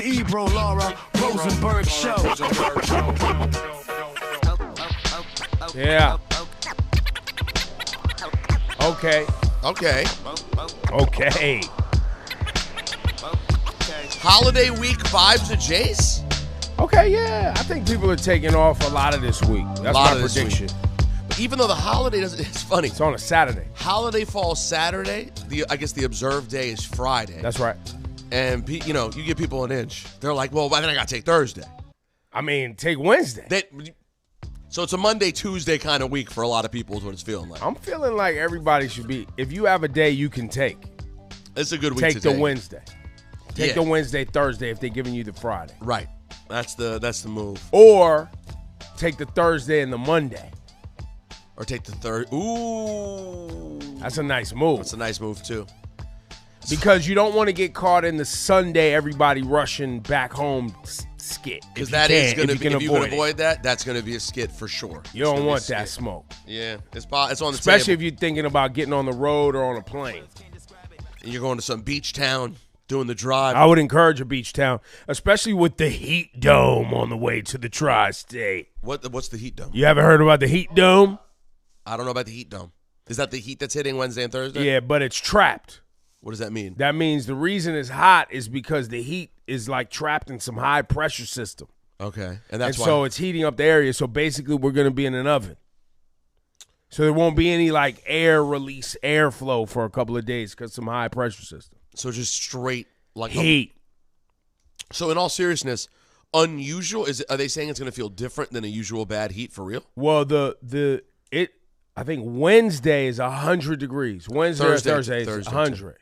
Ebro, Rosenberg show. Yeah. Okay. Holiday week vibes at Jace? Okay, yeah. I think people are taking off a lot of this week. That's my prediction. But even though the holiday doesn't, it's funny. It's on a Saturday. Holiday falls Saturday. I guess the observed day is Friday. That's right. And, you give people an inch. They're like, well, then I got to take Thursday. I mean, take Wednesday. So it's a Monday, Tuesday kind of week for a lot of people is what it's feeling like. I'm feeling like everybody should be, if you have a day you can take. It's a good week Take the Wednesday. Take the Wednesday, Thursday if they're giving you the Friday. Right. That's the move. Or take the Thursday and the Monday. Or take the third. Ooh. That's a nice move. That's a nice move, too. Because you don't want to get caught in the Sunday everybody rushing back home skit. Because that is going to be, if you can avoid that, that's going to be a skit for sure. You don't want that smoke. Yeah. It's on the table. Especially if you're thinking about getting on the road or on a plane. And you're going to some beach town, doing the drive. I would encourage a beach town, especially with the heat dome on the way to the tri-state. What's the heat dome? You haven't heard about the heat dome? I don't know about the heat dome. Is that the heat that's hitting Wednesday and Thursday? Yeah, but it's trapped. What does that mean? That means the reason it's hot is because the heat is like trapped in some high pressure system. Okay. And that's why. So it's heating up the area. So basically we're going to be in an oven. So there won't be any like air release, airflow for a couple of days because some high pressure system. So just straight like heat. So in all seriousness, unusual are they saying it's going to feel different than a usual bad heat for real? Well, I think Wednesday is 100 degrees. Thursday is 100.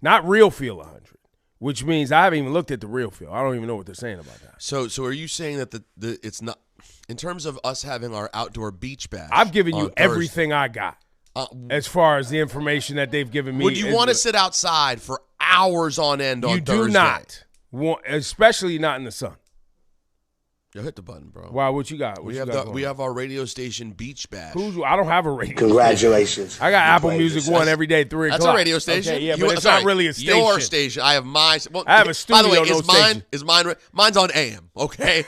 Not real feel 100, which means I haven't even looked at the real feel. I don't even know what they're saying about that. So are you saying that it's not in terms of us having our outdoor beach bash? I've given you everything I got as far as the information that they've given me. Would you want to sit outside for hours on end on Thursday? You do not, especially not in the sun. Yo, hit the button, bro. Wow, what you got? We have our radio station beach bash. I don't have a radio Congratulations. station. I got Apple Music One every day, 3 o'clock. That's a radio station. Okay, yeah, but it's not really a station. Your station. I have my. Well, I have a studio. By the way, station. Mine's on AM. Okay,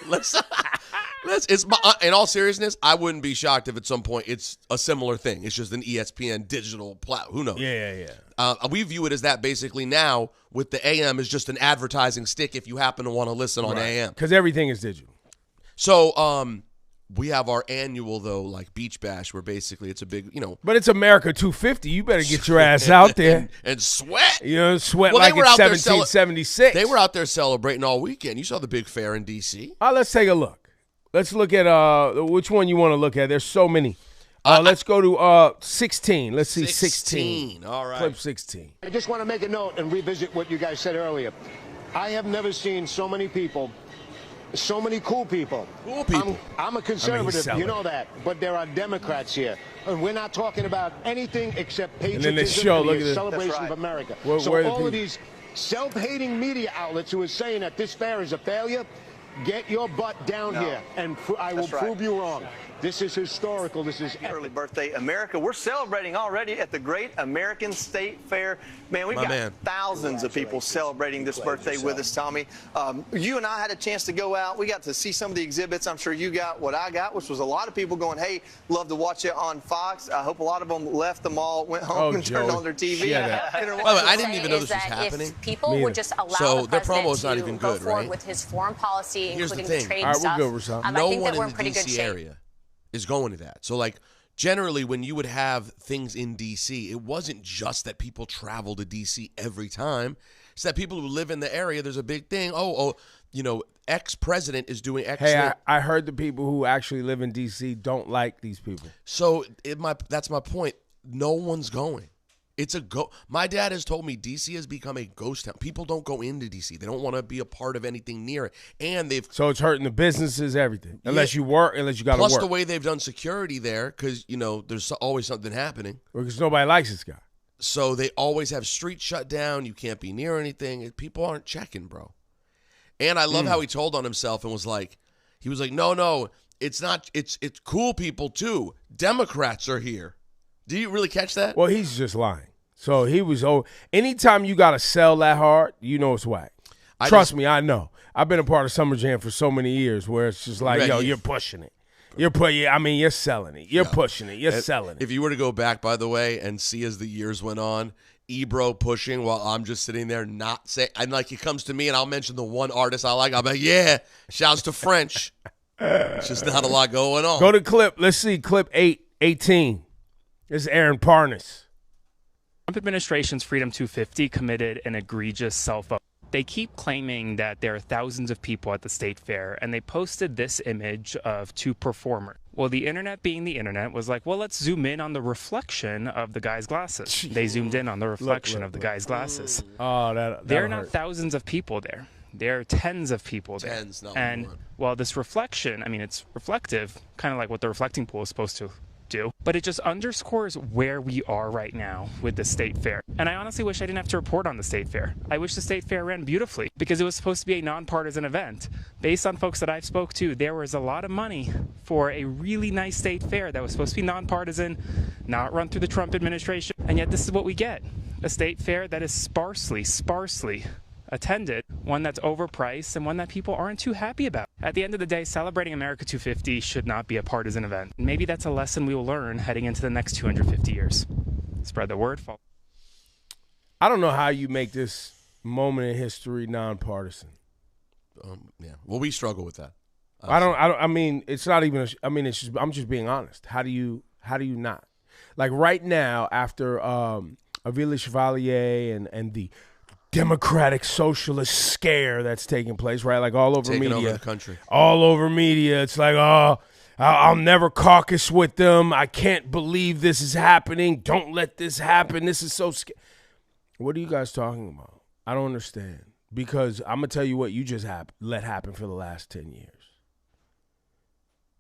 in all seriousness, I wouldn't be shocked if at some point it's a similar thing. It's just an ESPN digital platform. Who knows? Yeah. We view it as that basically now. With the AM is just an advertising stick if you happen to want to listen on AM because everything is digital. So, we have our annual, though, like beach bash where basically it's a big, But it's America 250. You better get your ass out there. and sweat. Sweat like it's 1776. They were out there celebrating all weekend. You saw the big fair in D.C. Let's take a look. Let's look at which one you want to look at. There's so many. Let's go to 16. Let's see 16. All right. Clip 16. I just want to make a note and revisit what you guys said earlier. I have never seen so many people. So many cool people. Cool people. I'm a conservative, you know that. But there are Democrats here. And we're not talking about anything except patriotism and the celebration of America. So all of these self-hating media outlets who are saying that this fair is a failure, get your butt down here, and I will prove you wrong. This is historical. This is early birthday, America. We're celebrating already at the Great American State Fair. Man, we've got thousands of people celebrating this birthday with us, Tommy. You and I had a chance to go out. We got to see some of the exhibits. I'm sure you got what I got, which was a lot of people going, hey, love to watch it on Fox. I hope a lot of them left the mall, went home and turned on their TV. By the way, I didn't even know this was happening. If people would just allow the president to go forward with his foreign policy, including the trade stuff, I think that we're in pretty good shape. Is going to that. So, like, generally when you would have things in D.C., it wasn't just that people travel to D.C. every time. It's that people who live in the area, there's a big thing. Ex-president is doing X. Hey, I heard the people who actually live in D.C. don't like these people. So, that's my point. No one's going. It's a go. My dad has told me D.C. has become a ghost town. People don't go into D.C. They don't want to be a part of anything near it. And so it's hurting the businesses, everything. Unless you got to work. Plus the way they've done security there, because, there's always something happening. Because nobody likes this guy. So they always have streets shut down. You can't be near anything. People aren't checking, bro. And I love how he told on himself and was like, no, it's not. It's cool people too. Democrats are here. Do you really catch that? Well, he's just lying. So he was anytime you got to sell that hard, it's whack. Trust me, I know. I've been a part of Summer Jam for so many years where it's just like, yo, you're pushing it. You're selling it. You're pushing it. You're selling it. If you were to go back, by the way, and see as the years went on, Ebro pushing while I'm just sitting there not saying, I'm like, he comes to me and I'll mention the one artist I like. I'll be like, yeah, shouts to French. It's just not a lot going on. Go to clip. Let's see. Clip 8:18. This is Aaron Parnas. Trump administration's Freedom 250 committed an egregious self-up. They keep claiming that there are thousands of people at the state fair, and they posted this image of two performers. Well, the internet being the internet was like, well, let's zoom in on the reflection of the guy's glasses. They zoomed in on the reflection of the guy's glasses. Oh, there are not thousands of people there. There are tens of people there. Tens, not and one. Well, this reflection, I mean, it's reflective, kind of like what the reflecting pool is supposed to do, but it just underscores where we are right now with the state fair. And I honestly wish I didn't have to report on the state fair. I wish the state fair ran beautifully because it was supposed to be a nonpartisan event. Based on folks that I've spoke to, there was a lot of money for a really nice state fair that was supposed to be nonpartisan, not run through the Trump administration, and yet this is what we get. A state fair that is sparsely attended, one that's overpriced, and one that people aren't too happy about. At the end of the day, celebrating America 250 should not be a partisan event. Maybe that's a lesson we will learn heading into the next 250 years. Spread the word. I don't know how you make this moment in history nonpartisan. Yeah. Well, we struggle with that. I mean, it's not even. It's just. I'm just being honest. How do you not? Like right now, after Avila Chevalier and the Democratic Socialist scare that's taking place, right? Like all over media. Over the country. All over media. It's like, oh, I'll never caucus with them. I can't believe this is happening. Don't let this happen. This is so scary. What are you guys talking about? I don't understand. Because I'm going to tell you what you just let happen for the last 10 years.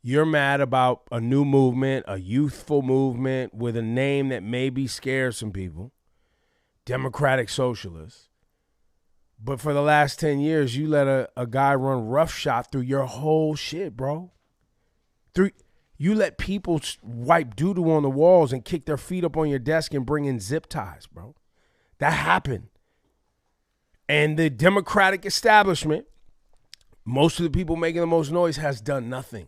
You're mad about a new movement, a youthful movement with a name that maybe scares some people, Democratic Socialists. But for the last 10 years, you let a guy run roughshod through your whole shit, bro. You let people wipe doo-doo on the walls and kick their feet up on your desk and bring in zip ties, bro. That happened. And the Democratic establishment, most of the people making the most noise, has done nothing.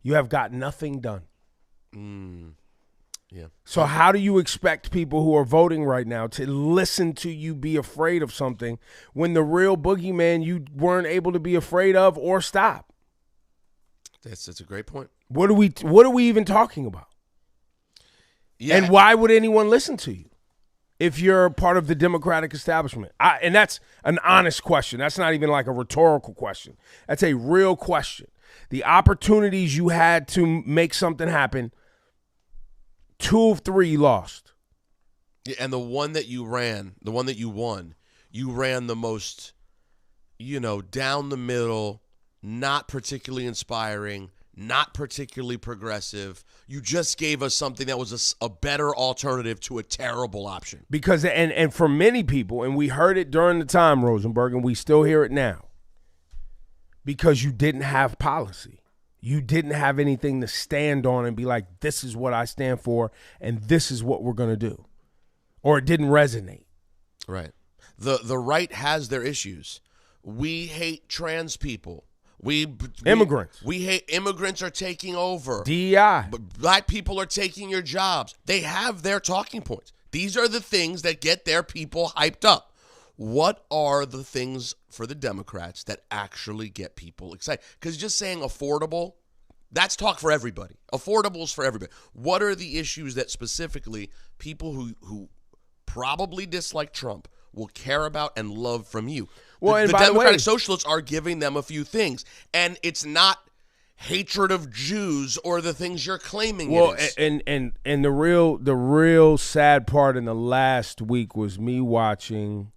You have got nothing done. Yeah. So how do you expect people who are voting right now to listen to you be afraid of something when the real boogeyman you weren't able to be afraid of or stop? That's a great point. What are we even talking about? Yeah. And why would anyone listen to you if you're part of the Democratic establishment? And that's an honest question. That's not even like a rhetorical question. That's a real question. The opportunities you had to make something happen, 2 of 3 you lost. Yeah, and the one that you ran, the one that you won, you ran the most, down the middle, not particularly inspiring, not particularly progressive. You just gave us something that was a better alternative to a terrible option. Because, and for many people, and we heard it during the time, Rosenberg, and we still hear it now, because you didn't have policy. You didn't have anything to stand on and be like, this is what I stand for, and this is what we're going to do. Or it didn't resonate. Right. The right has their issues. We hate trans people. Immigrants. We hate immigrants are taking over. DEI. Black people are taking your jobs. They have their talking points. These are the things that get their people hyped up. What are the things for the Democrats that actually get people excited? Because just saying affordable, that's talk for everybody. Affordable is for everybody. What are the issues that specifically people who probably dislike Trump will care about and love from you? Well, the Democratic Socialists are giving them a few things, and it's not hatred of Jews or the things you're claiming it is. And the real sad part in the last week was me watching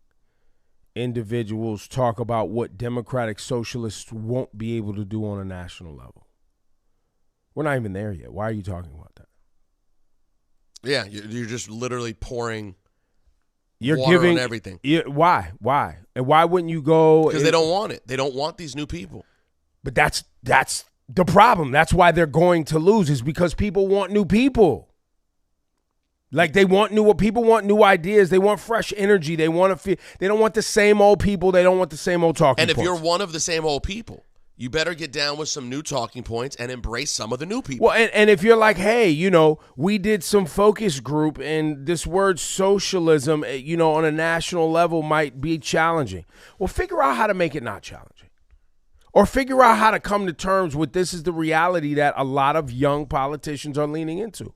individuals talk about what Democratic Socialists won't be able to do on a national level. We're not even there yet. Why are you talking about that? Yeah, you're just literally pouring You're water giving on everything. Why? And why wouldn't you go? Because they don't want it. They don't want these new people. But that's the problem. That's why they're going to lose, is because people want new people. Like people want new ideas. They want fresh energy. They want to feel. They don't want the same old people. They don't want the same old talking points. And if you're one of the same old people, you better get down with some new talking points and embrace some of the new people. Well, and if you're like, hey, we did some focus group, and this word socialism, on a national level might be challenging. Well, figure out how to make it not challenging. Or figure out how to come to terms with this is the reality that a lot of young politicians are leaning into.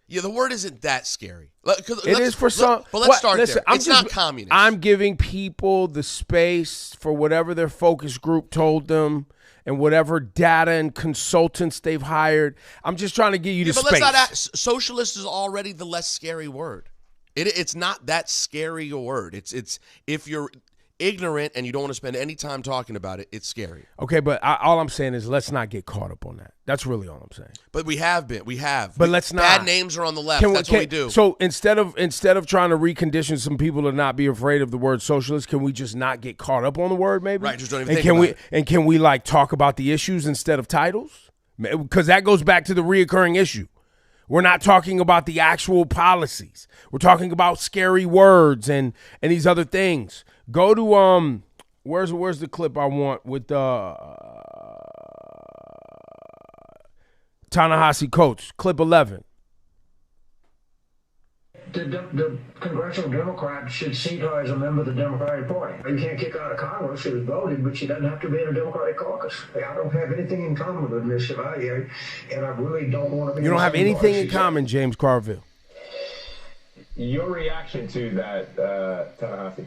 Yeah, the word isn't that scary. It is for some. But let's start there. It's not communist. I'm giving people the space for whatever their focus group told them and whatever data and consultants they've hired. I'm just trying to give you the space. Let's not socialist is already the less scary word. It's not that scary a word. It's if you're ignorant and you don't want to spend any time talking about it, it's scary. Okay, but all I'm saying is let's not get caught up on that. That's really all I'm saying. But we have been. But let's not. Bad names are on the left. That's what we do. So instead of trying to recondition some people to not be afraid of the word socialist, can we just not get caught up on the word maybe? Right, just don't even think about it. And can we talk about the issues instead of titles? Because that goes back to the reoccurring issue. We're not talking about the actual policies. We're talking about scary words and these other things. Go to where's the clip I want with Ta-Nehisi Coates, clip 11. The congressional Democrat should seat her as a member of the Democratic Party. You can't kick her out of Congress. She was voted, but she doesn't have to be in a Democratic caucus. I don't have anything in common with Ms. Chevalier, and I really don't want to be. You don't have anything in common, James Carville. Your reaction to that, Ta-Nehisi?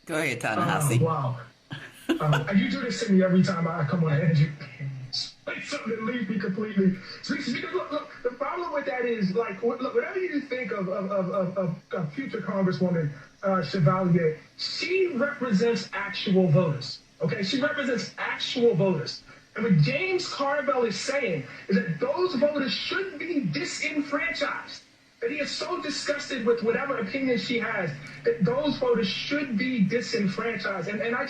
Go ahead, Ta-Nehisi. Wow. You do this to me every time I come on and you say something that leaves me completely. Because look, the problem with that is, whatever you think of future Congresswoman Chevalier, she represents actual voters. Okay? She represents actual voters. And what James Carville is saying is that those voters should be disenfranchised. That he is so disgusted with whatever opinion she has that those voters should be disenfranchised. And I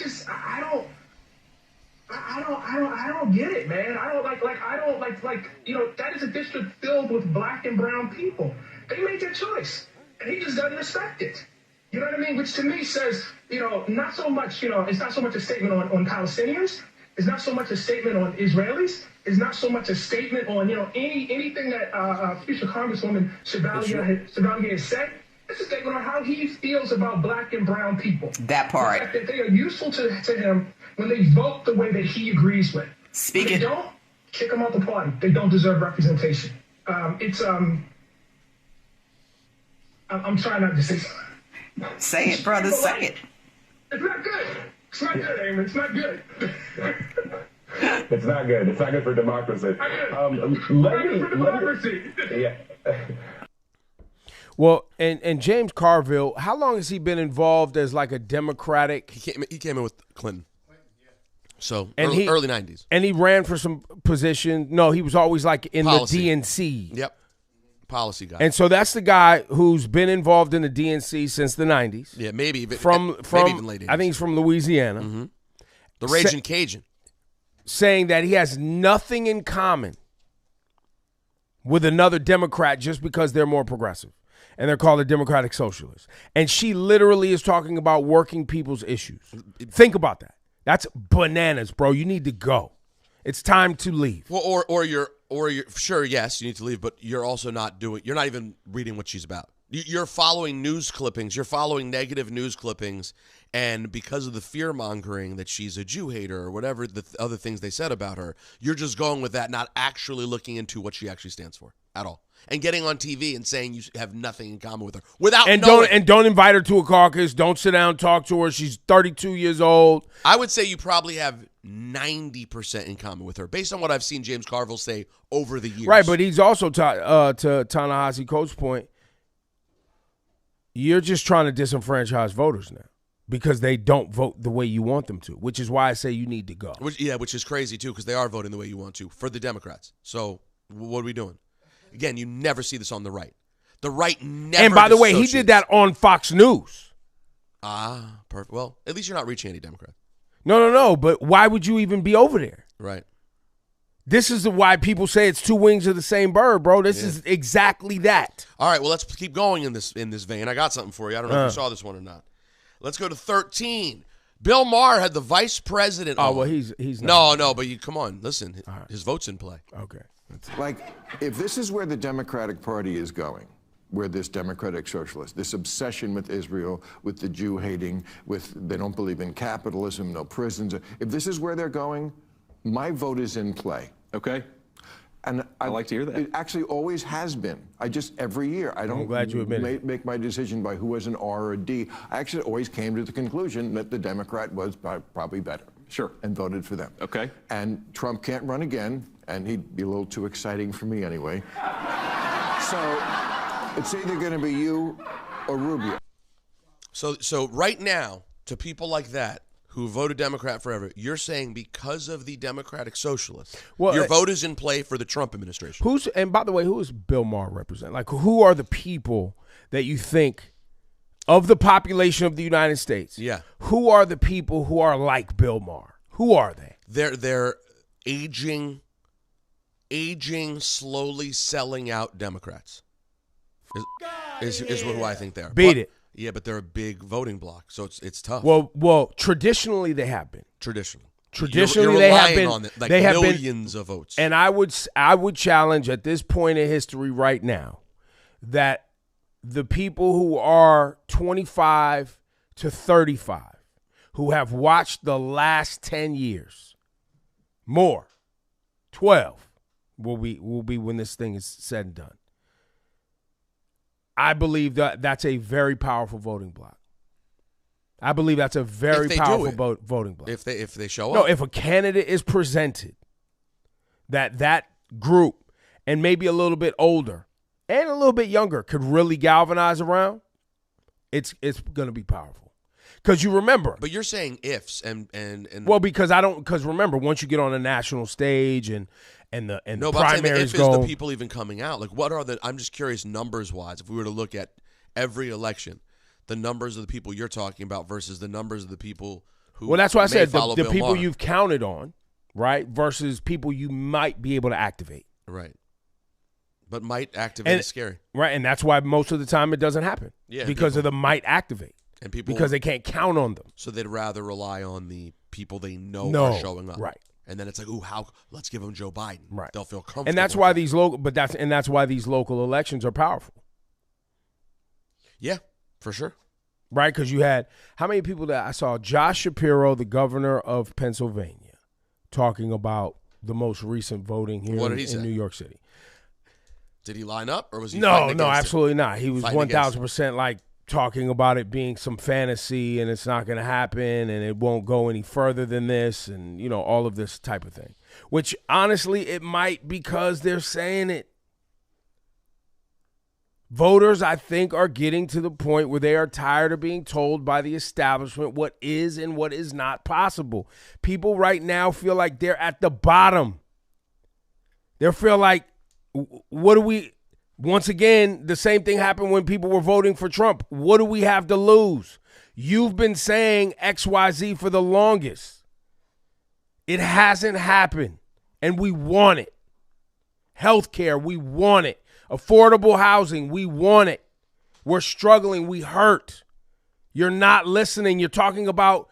don't get it, man. I don't like that is a district filled with black and brown people. They made their choice, and he just doesn't respect it. You know what I mean? Which to me says, not so much, it's not so much a statement on Palestinians. It's not so much a statement on Israelis. It's not so much a statement on, anything that future Congresswoman Chevalier has said. It's a statement on how he feels about black and brown people. That part. The fact that they are useful to him when they vote the way that he agrees with. Speaking. If they don't, kick them out the party. They don't deserve representation. I'm trying not to say something. Say it, brother. Say it. It's not good. It's not good, Aaron. It's not good. It's not good. It's not good for democracy. Yeah. Well, and James Carville, how long has he been involved as a Democratic? He came in with Clinton. So early 90s. And he ran for some position. No, he was always in policy. The DNC. Yep. Policy guy. And so that's the guy who's been involved in the DNC since the 90s. Yeah, maybe even late 80s. I think he's from Louisiana. Mm-hmm. The Raging Cajun. Saying that he has nothing in common with another Democrat just because they're more progressive. And they're called the Democratic Socialists. And she literally is talking about working people's issues. Think about that. That's bananas, bro. You need to go. It's time to leave. Well, or you're sure, yes, you need to leave, but you're also you're not even reading what she's about. You're following news clippings. You're following negative news clippings. And because of the fear mongering that she's a Jew hater or whatever the other things they said about her, you're just going with that, not actually looking into what she actually stands for at all. And getting on TV and saying you have nothing in common with her without knowing. Don't invite her to a caucus. Don't sit down and talk to her. She's 32 years old. I would say you probably have 90% in common with her based on what I've seen James Carville say over the years. Right, but he's also, to Ta-Nehisi Coates' point, you're just trying to disenfranchise voters now because they don't vote the way you want them to, which is why I say you need to go. Which is crazy, too, because they are voting the way you want to for the Democrats. So what are we doing? Again, you never see this on the right. The right never. And by the way, he did that on Fox News. Perfect. Well, at least you're not reaching any Democrats. No. But why would you even be over there? Right. This is why people say it's two wings of the same bird, bro. This is exactly that. All right, well, let's keep going in this vein. I got something for you. I don't know if you saw this one or not. Let's go to 13. Bill Maher had the vice president. Oh, well, he's not. No, but come on, listen. His vote's in play. Okay. Like, if this is where the Democratic Party is going, where this democratic socialist, this obsession with Israel, with the Jew hating, with they don't believe in capitalism, no prisons. If this is where they're going, my vote is in play. Okay. And I like to hear that. It actually always has been. Every year, I don't make my decision by who has an R or a D. I actually always came to the conclusion that the Democrat was probably better. Sure. And voted for them. Okay. And Trump can't run again, and he'd be a little too exciting for me anyway. So it's either going to be you or Rubio. So right now, to people like that who voted Democrat forever, you're saying because of the Democratic Socialists, your vote is in play for the Trump administration. And by the way, who does Bill Maher represent? Like, who are the people that you think, of the population of the United States, who are the people who are like Bill Maher? Who are they? They're aging, slowly selling out Democrats. Is who I think they are. Beat it. Yeah, but they're a big voting bloc, so it's tough. Well, traditionally they have been. Traditionally you're they have been. On like they have millions of votes. And I would challenge at this point in history right now that the people who are 25 to 35, who have watched the last 10 years, 12 will be when this thing is said and done. I believe that's a very powerful voting bloc. I believe that's a very powerful voting bloc. If they show up. No, if a candidate is presented that group and maybe a little bit older and a little bit younger could really galvanize around, it's going to be powerful. Because you remember. But you're saying ifs and well, because remember, once you get on a national stage and the primaries go. Is the people even coming out? Like, what are I'm just curious, numbers wise, if we were to look at every election, the numbers of the people you're talking about versus the numbers of the people who. Well, that's why I said the Bill people Maher. You've counted on, right, versus people you might be able to activate. Right. But might activate is scary. Right, and that's why most of the time it doesn't happen. Yeah. Because of the might activate. And people because they can't count on them. So they'd rather rely on the people they know are showing up. Right. And then it's like, let's give them Joe Biden. Right. They'll feel comfortable. And that's why these local elections are powerful. Yeah, for sure. Right, because you had how many people that I saw? Josh Shapiro, the governor of Pennsylvania, talking about the most recent voting here in New York City. Did he line up, or was he? No, absolutely not. He was 1,000% like talking about it being some fantasy and it's not going to happen and it won't go any further than this and, all of this type of thing. Which, honestly, it might because they're saying it. Voters, I think, are getting to the point where they are tired of being told by the establishment what is and what is not possible. People right now feel like they're at the bottom. They feel like, what do we... Once again, the same thing happened when people were voting for Trump. What do we have to lose? You've been saying XYZ for the longest. It hasn't happened, and we want it. Healthcare, we want it. Affordable housing, we want it. We're struggling, we hurt. You're not listening. You're talking about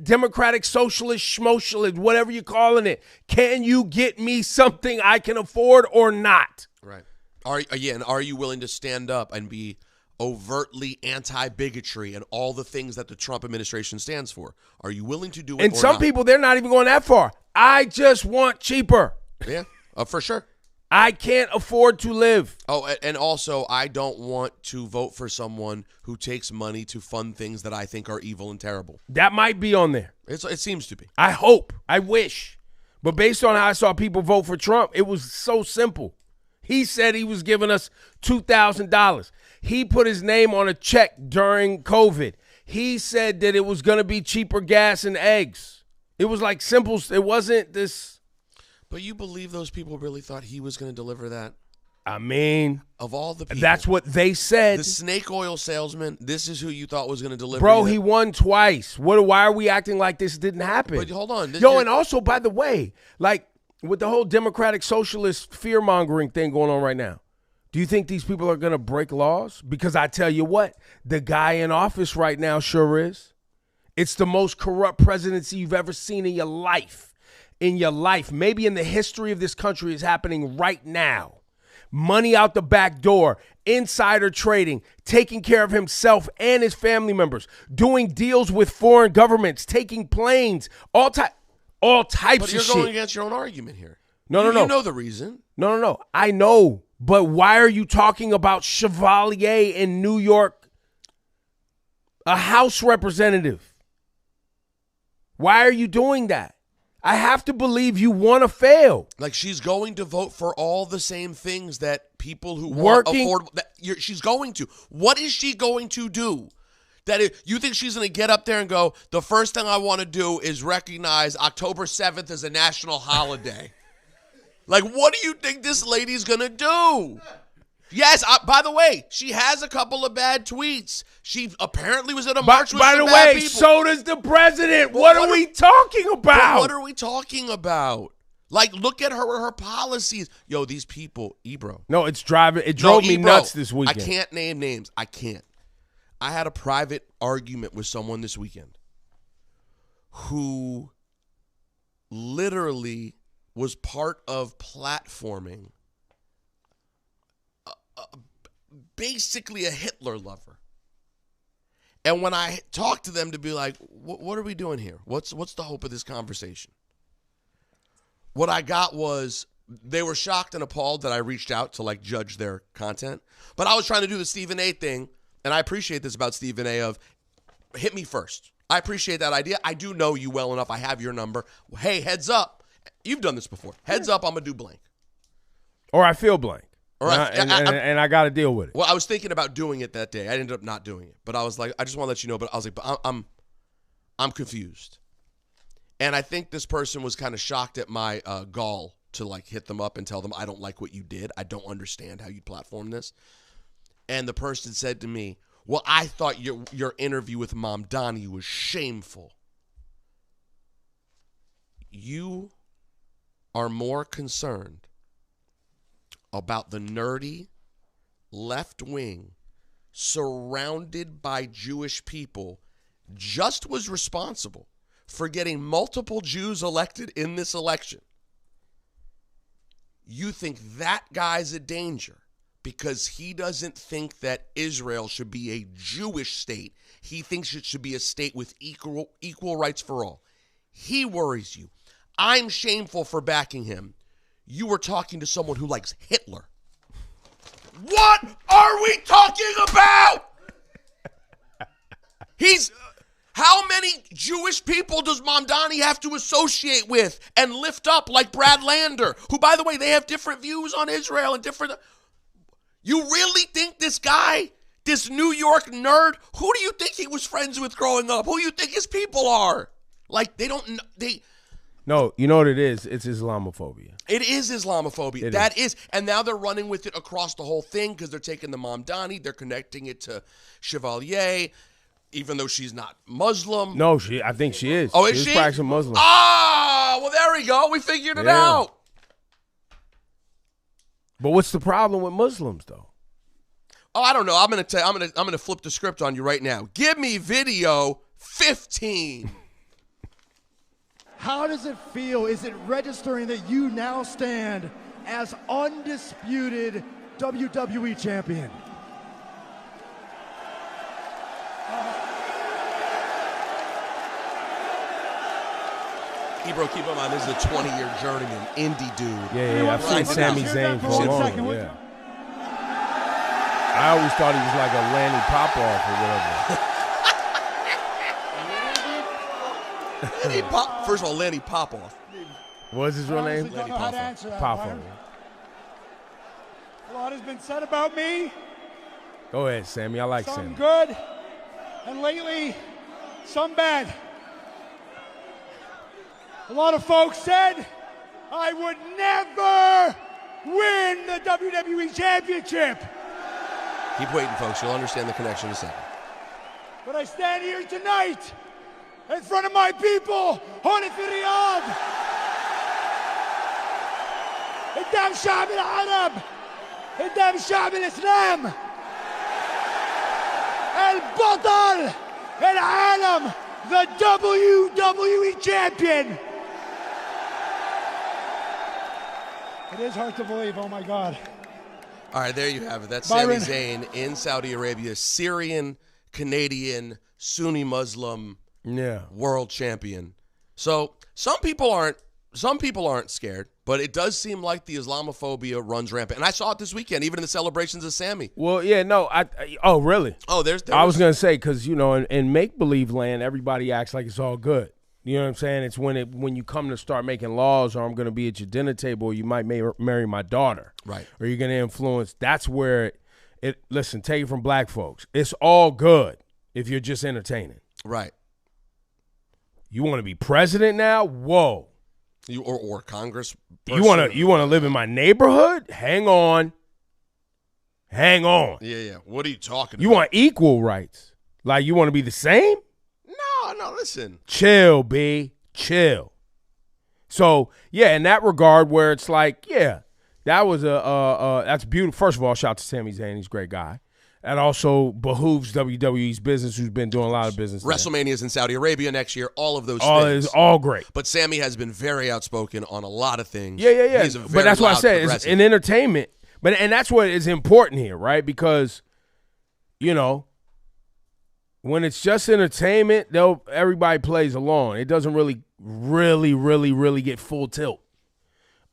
Democratic Socialist, Schmocialist, whatever you're calling it. Can you get me something I can afford or not? Right. Are you willing to stand up and be overtly anti-bigotry and all the things that the Trump administration stands for? Are you willing to do it? And some people, they're not even going that far. I just want cheaper. Yeah, for sure. I can't afford to live. Oh, and also, I don't want to vote for someone who takes money to fund things that I think are evil and terrible. That might be on there. It seems to be. I hope. I wish. But based on how I saw people vote for Trump, it was so simple. He said he was giving us $2,000. He put his name on a check during COVID. He said that it was going to be cheaper gas and eggs. It was like simple. It wasn't this. But you believe those people really thought he was going to deliver that? I mean, of all the people, that's what they said. The snake oil salesman, this is who you thought was going to deliver. Bro, he won twice. Why are we acting like this didn't happen? But hold on. And also, by the way, like, with the whole democratic socialist fear-mongering thing going on right now, do you think these people are going to break laws? Because I tell you what, the guy in office right now sure is. It's the most corrupt presidency you've ever seen in your life. In your life. Maybe in the history of this country is happening right now. Money out the back door, insider trading, taking care of himself and his family members, doing deals with foreign governments, taking planes, all types of shit. But you're going against your own argument here. No. You know the reason. No. I know. But why are you talking about Chevalier in New York, a House representative? Why are you doing that? I have to believe you want to fail. Like she's going to vote for all the same things that people who want affordable. She's going to. What is she going to do? You think she's going to get up there and go, the first thing I want to do is recognize October 7th as a national holiday? Like, what do you think this lady's going to do? Yes, by the way, she has a couple of bad tweets. She apparently was at a march with some bad people. So does the president. What are we talking about? What are we talking about? Like, look at her policies. Yo, these people, Ebro. No, it drove me nuts this weekend. I can't name names. I can't. I had a private argument with someone this weekend who literally was part of platforming basically a Hitler lover. And when I talked to them to be like, what are we doing here? What's the hope of this conversation? What I got was they were shocked and appalled that I reached out to like judge their content. But I was trying to do the Stephen A thing, and I appreciate this about Stephen A of hit me first. I appreciate that idea. I do know you well enough. I have your number. Hey, heads up. You've done this before. Heads up, I'm going to do blank. Or I feel blank. All right. And I got to deal with it. Well, I was thinking about doing it that day. I ended up not doing it. But I was like, I just want to let you know. But I was like, but I'm confused. And I think this person was kind of shocked at my gall to like hit them up and tell them I don't like what you did. I don't understand how you platform this. And the person said to me, well, I thought your interview with Mom Donnie was shameful. You are more concerned about the nerdy left wing surrounded by Jewish people just was responsible for getting multiple Jews elected in this election. You think that guy's a danger because he doesn't think that Israel should be a Jewish state. He thinks it should be a state with equal rights for all. He worries you. I'm shameful for backing him. You were talking to someone who likes Hitler. What are we talking about? How many Jewish people does Mamdani have to associate with and lift up like Brad Lander, who, by the way, they have different views on Israel and different. You really think this guy, this New York nerd, who do you think he was friends with growing up? Who do you think his people are? Like, No, you know what it is? It's Islamophobia. It is Islamophobia. That is. And now they're running with it across the whole thing because they're taking the Mamdani, they're connecting it to Chevalier, even though she's not Muslim. No, I think she is. Oh, is she? She's practicing Muslim. Ah, well, there we go. We figured it out. But what's the problem with Muslims, though? Oh, I don't know. I'm gonna flip the script on you right now. Give me video 15. How does it feel? Is it registering that you now stand as undisputed WWE champion? Ebro, keep in mind, this is a 20-year journeyman, indie dude. Yeah. I've seen Sami Zayn for a long time. Yeah. I always thought he was like a Lanny Popoff or whatever. First of all, Lanny Popoff. What's his real name? Lanny Popoff. A lot has been said about me. Go ahead, Sammy. I like Sammy. Sammy. Some good, and lately, some bad. A lot of folks said I would never win the WWE Championship. Keep waiting, folks. You'll understand the connection in a second. But I stand here tonight in front of my people, Honey Riyadh. قدام شعب العرب، قدام شعب الإسلام، البطل العالم، the WWE champion. It is hard to believe, oh my God. All right, there you have it. That's Byron. Sami Zayn in Saudi Arabia, Syrian, Canadian, Sunni Muslim world champion. So some people aren't scared, but it does seem like the Islamophobia runs rampant. And I saw it this weekend, even in the celebrations of Sammy. Well, yeah, no, oh, really? Oh, I was going to say, because, you know, in make-believe land, everybody acts like it's all good. You know what I'm saying? It's when you come to start making laws, or I'm going to be at your dinner table, or you might marry my daughter. Right. Or you're going to influence. That's where listen, take it from black folks. It's all good if you're just entertaining. Right. You want to be president now? Whoa. You or Congress. You want to live in my neighborhood? Hang on. Yeah. What are you talking about? You want equal rights? Like you want to be the same? No, listen. Chill, B. Chill. So, yeah, in that regard where it's like, yeah, that was that's beautiful. First of all, shout out to Sami Zayn. He's a great guy. That also behooves WWE's business, who's been doing a lot of business. WrestleMania's in Saudi Arabia next year. All of those things. It's all great. But Sammy has been very outspoken on a lot of things. Yeah. He's a very but that's why I said progressive. It's in entertainment. And that's what is important here, right? Because, you know, when it's just entertainment, everybody plays along. It doesn't really get full tilt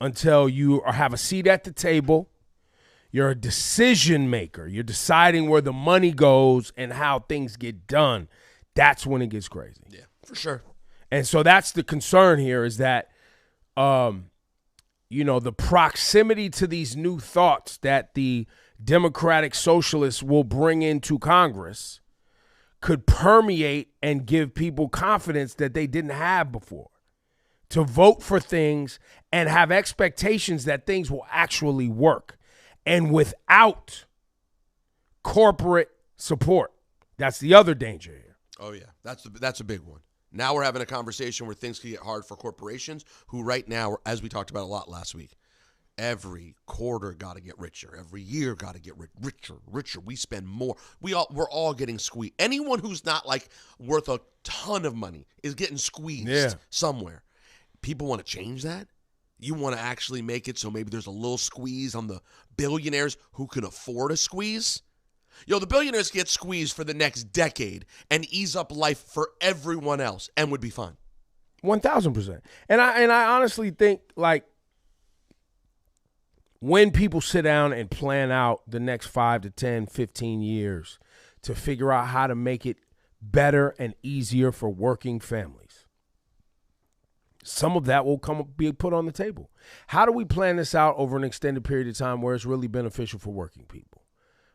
until you have a seat at the table. You're a decision maker. You're deciding where the money goes and how things get done. That's when it gets crazy. Yeah, for sure. And so that's the concern here is that, you know, the proximity to these new thoughts that the Democratic Socialists will bring into Congress could permeate and give people confidence that they didn't have before to vote for things and have expectations that things will actually work. And without corporate support, that's the other danger here. Oh, yeah. That's a big one. Now we're having a conversation where things can get hard for corporations who right now, as we talked about a lot last week, every quarter got to get richer. Every year got to get richer. We spend more. We're all getting squeezed. Anyone who's not like worth a ton of money is getting squeezed somewhere. People want to change that. You want to actually make it so maybe there's a little squeeze on the billionaires who can afford a squeeze. The billionaires get squeezed for the next decade and ease up life for everyone else and would be fine. 1,000%. And I honestly think, like, when people sit down and plan out the next 5 to 10, 15 years to figure out how to make it better and easier for working families, some of that will be put on the table. How do we plan this out over an extended period of time where it's really beneficial for working people?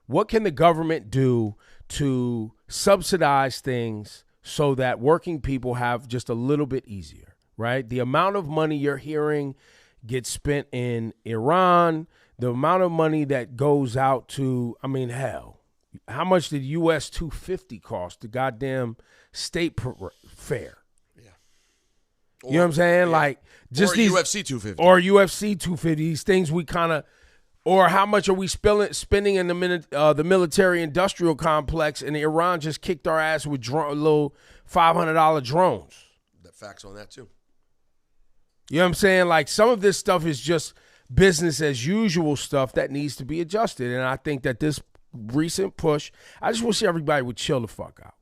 What can the government do to subsidize things so that working people have just a little bit easier, right? The amount of money you're hearing gets spent in Iran, the amount of money that goes out to, I mean, hell, how much did US 250 cost, the goddamn state fair? Yeah. You know what I'm saying? Yeah. Like, just or these UFC 250. Or UFC 250, these things we kind of, or how much are we spending in the military-industrial complex, and Iran just kicked our ass with little $500 drones. The facts on that, too. You know what I'm saying? Like, some of this stuff is just business as usual stuff that needs to be adjusted. And I think that this recent push, I just wish everybody would chill the fuck out.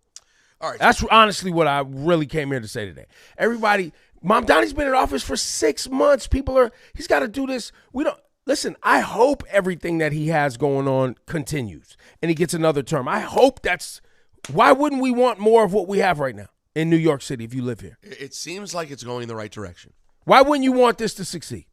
All right. That's honestly what I really came here to say today. Everybody, Mom Donnie's been in office for 6 months. He's got to do this. Listen, I hope everything that he has going on continues and he gets another term. I hope why wouldn't we want more of what we have right now in New York City if you live here? It seems like it's going in the right direction. Why wouldn't you want this to succeed?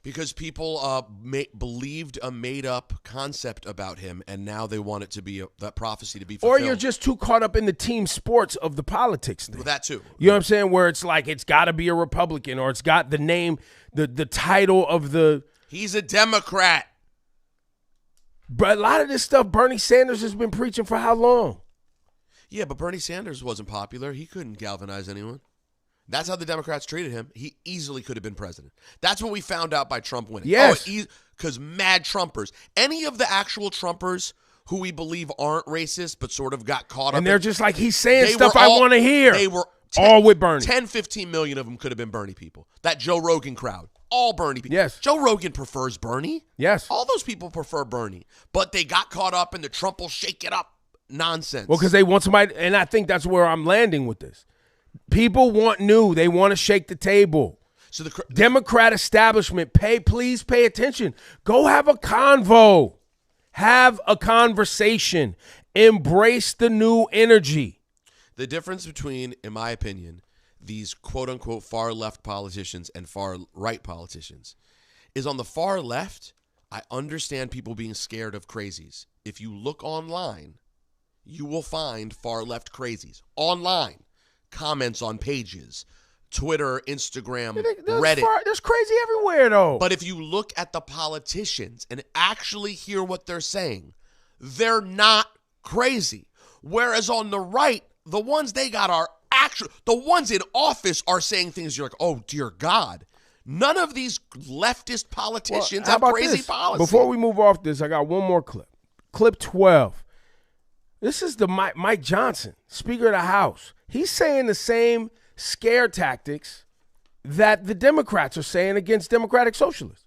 Because people believed a made-up concept about him, and now they want it to be that prophecy to be fulfilled. Or you're just too caught up in the team sports of the politics thing. Well, that too. You know what I'm saying? Where it's like it's got to be a Republican, or it's got the name, the title of the... He's a Democrat. But a lot of this stuff Bernie Sanders has been preaching for how long? Yeah, but Bernie Sanders wasn't popular. He couldn't galvanize anyone. That's how the Democrats treated him. He easily could have been president. That's what we found out by Trump winning. Yes. Because mad Trumpers. Any of the actual Trumpers who we believe aren't racist but sort of got caught up and they're just like, he's saying stuff I want to hear. They were all with Bernie. 10, 15 million of them could have been Bernie people. That Joe Rogan crowd. All Bernie people. Yes. Joe Rogan prefers Bernie. Yes. All those people prefer Bernie. But they got caught up in the Trump will shake it up nonsense. Well, because they want somebody, and I think that's where I'm landing with this. People want new. They want to shake the table. So the Democrat establishment, please pay attention. Go have a convo. Have a conversation. Embrace the new energy. The difference between, in my opinion, these quote-unquote far-left politicians and far-right politicians is on the far left, I understand people being scared of crazies. If you look online, you will find far-left crazies. Online. Comments on pages. Twitter, Instagram, Reddit. There's crazy everywhere, though. But if you look at the politicians and actually hear what they're saying, they're not crazy. Whereas on the right, the ones they got are actual. The ones in office are saying things you're like, oh, dear God. None of these leftist politicians have crazy policy. Before we move off this, I got one more clip. Clip 12. This is the Mike Johnson, Speaker of the House. He's saying the same scare tactics that the Democrats are saying against Democratic Socialists.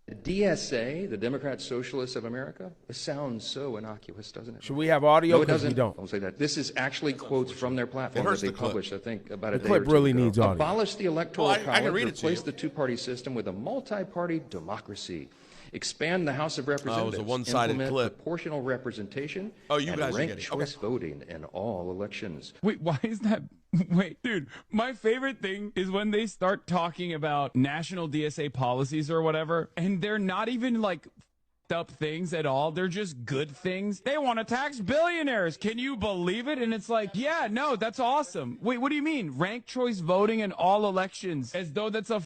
The DSA, the Democrat Socialists of America, it sounds so innocuous, doesn't it? Should we have audio? No, it doesn't. We don't. I'll say that. This is actually quotes from their platform that they published, I think, about a day or two ago. The clip really needs audio. Abolish the Electoral College, replace the two-party system with a multi-party democracy. Expand the House of Representatives. It was a one-sided implement clip. proportional representation. You and guys are ranked getting choice voting in all elections. Wait, why is that? Wait, dude, my favorite thing is when they start talking about national DSA policies or whatever, and they're not even like up things at all. They're just good things. They want to tax billionaires. Can you believe it? And it's like, yeah, no, that's awesome. Wait, what do you mean? Ranked choice voting in all elections, as though that's a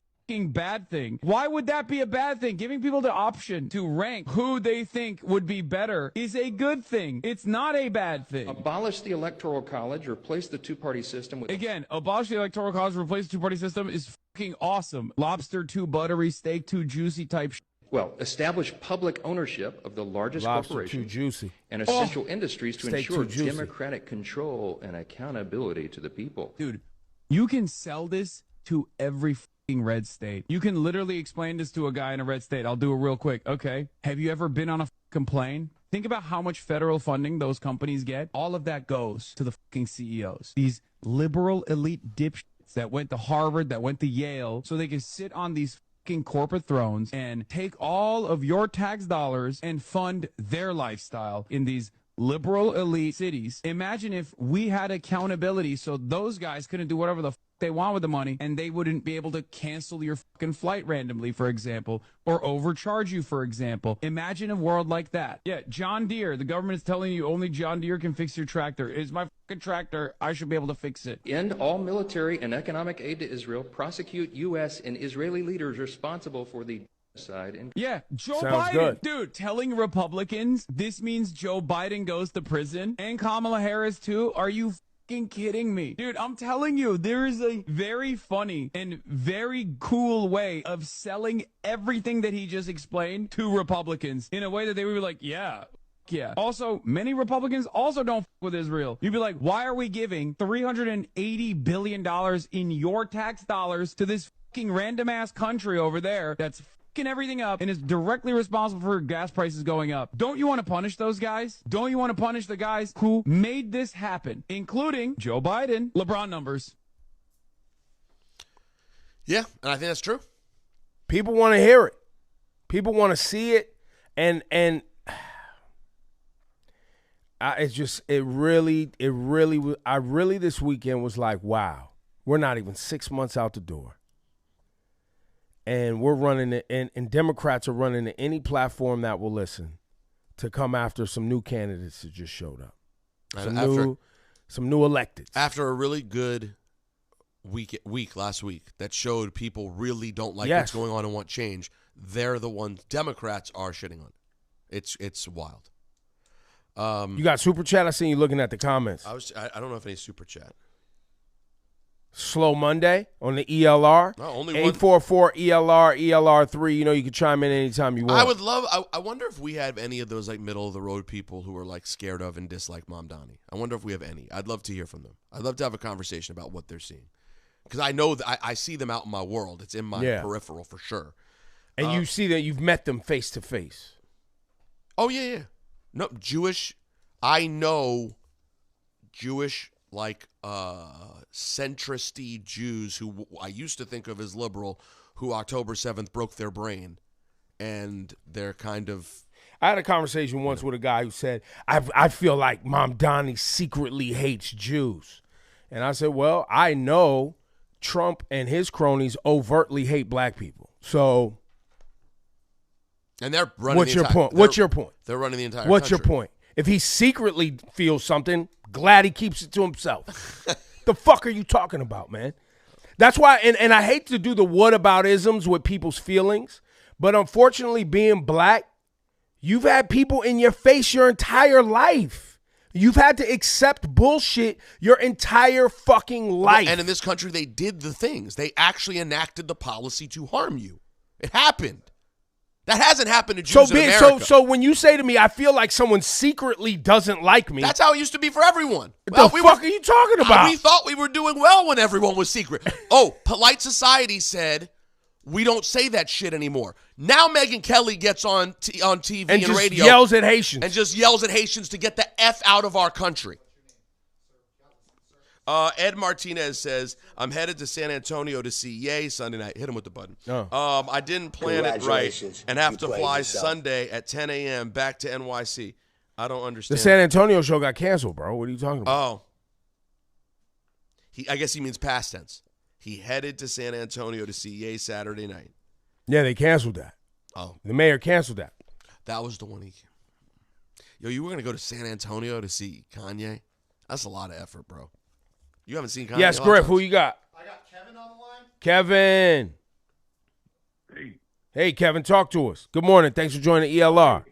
bad thing. Why would that be a bad thing? Giving people the option to rank who they think would be better is a good thing. It's not a bad thing. Abolish the Electoral College, replace the two-party system with... Again, abolish the Electoral College, replace the two-party system is fucking awesome. Lobster too buttery, steak too juicy type shit. Well, establish public ownership of the largest corporations and essential industries to ensure democratic control and accountability to the people. Dude, you can sell this to every red state. You can literally explain this to a guy in a red state. I'll do it real quick. Okay. Have you ever been on a plane? Think about how much federal funding those companies get. All of that goes to the fucking CEOs. These liberal elite dipshits that went to Harvard, that went to Yale, so they can sit on these fucking corporate thrones and take all of your tax dollars and fund their lifestyle in these liberal elite cities. Imagine if we had accountability so those guys couldn't do whatever the they want with the money, and they wouldn't be able to cancel your fucking flight randomly, for example, or overcharge you, for example. Imagine a world like that. Yeah, John Deere, the government is telling you only John Deere can fix your tractor. It's my fucking tractor. I should be able to fix it. End all military and economic aid to Israel. Prosecute U.S. and Israeli leaders responsible for the genocide. Yeah, Joe Biden, dude, telling Republicans this means Joe Biden goes to prison and Kamala Harris too. Are you kidding me? Dude, I'm telling you, there is a very funny and very cool way of selling everything that he just explained to Republicans in a way that they would be like, yeah. Also, many Republicans also don't with Israel. You'd be like, why are we giving $380 billion in your tax dollars to this fucking random ass country over there that's everything up and is directly responsible for gas prices going up? Don't you want to punish those guys? Don't you want to punish the guys who made this happen, including Joe Biden, LeBron numbers? Yeah, and I think that's true. People want to hear it. People want to see it, and I really this weekend was like, wow, we're not even 6 months out the door. And we're running it, and Democrats are running to any platform that will listen to come after some new candidates that just showed up. Some new electeds. After a really good week last week that showed people really don't like what's going on and want change, they're the ones Democrats are shitting on. It's wild. You got Superchat? I seen you looking at the comments. I don't know if any Superchat. Slow Monday on the ELR. No, only 844 ELR, ELR3. You know, you can chime in anytime you want. I would love, I wonder if we have any of those like middle of the road people who are like scared of and dislike Mamdani. I wonder if we have any. I'd love to hear from them. I'd love to have a conversation about what they're seeing. Because I know that I see them out in my world. It's in my peripheral for sure. And you see that you've met them face to face. Oh, yeah. No, Jewish, I know Jewish, like, centrist-y Jews who I used to think of as liberal, who October 7th broke their brain. And they're kind of... I had a conversation once with a guy who said, I feel like Mamdani secretly hates Jews. And I said, well, I know Trump and his cronies overtly hate black people. So... And they're running What's your point? What's your point? They're running the entire What's country. your point? If he secretly feels something, glad he keeps it to himself. The fuck are you talking about, man? That's why, and I hate to do the whataboutisms with people's feelings, but unfortunately, being black, you've had people in your face your entire life. You've had to accept bullshit your entire fucking life. And in this country, they did the things. They actually enacted the policy to harm you. It happened. That hasn't happened to Jews in America. So when you say to me, I feel like someone secretly doesn't like me. That's how it used to be for everyone. What the fuck are you talking about? We thought we were doing well when everyone was secret. Oh, polite society said we don't say that shit anymore. Now Megyn Kelly gets on TV and radio. And just yells at Haitians. And just yells at Haitians to get the F out of our country. Ed Martinez says, I'm headed to San Antonio to see Ye Sunday night. Hit him with the button. Oh. I didn't plan it right and have to fly Sunday at 10 a.m. back to NYC. I don't understand. The San Antonio show got canceled, bro. What are you talking about? Oh. I guess he means past tense. He headed to San Antonio to see Ye Saturday night. Yeah, they canceled that. Oh. The mayor canceled that. That was the one he... Yo, you were going to go to San Antonio to see Kanye? That's a lot of effort, bro. You haven't seen Kanye? Yes, Griff, who you got? I got Kevin on the line. Kevin. Hey, Kevin, talk to us. Good morning. Thanks for joining ELR.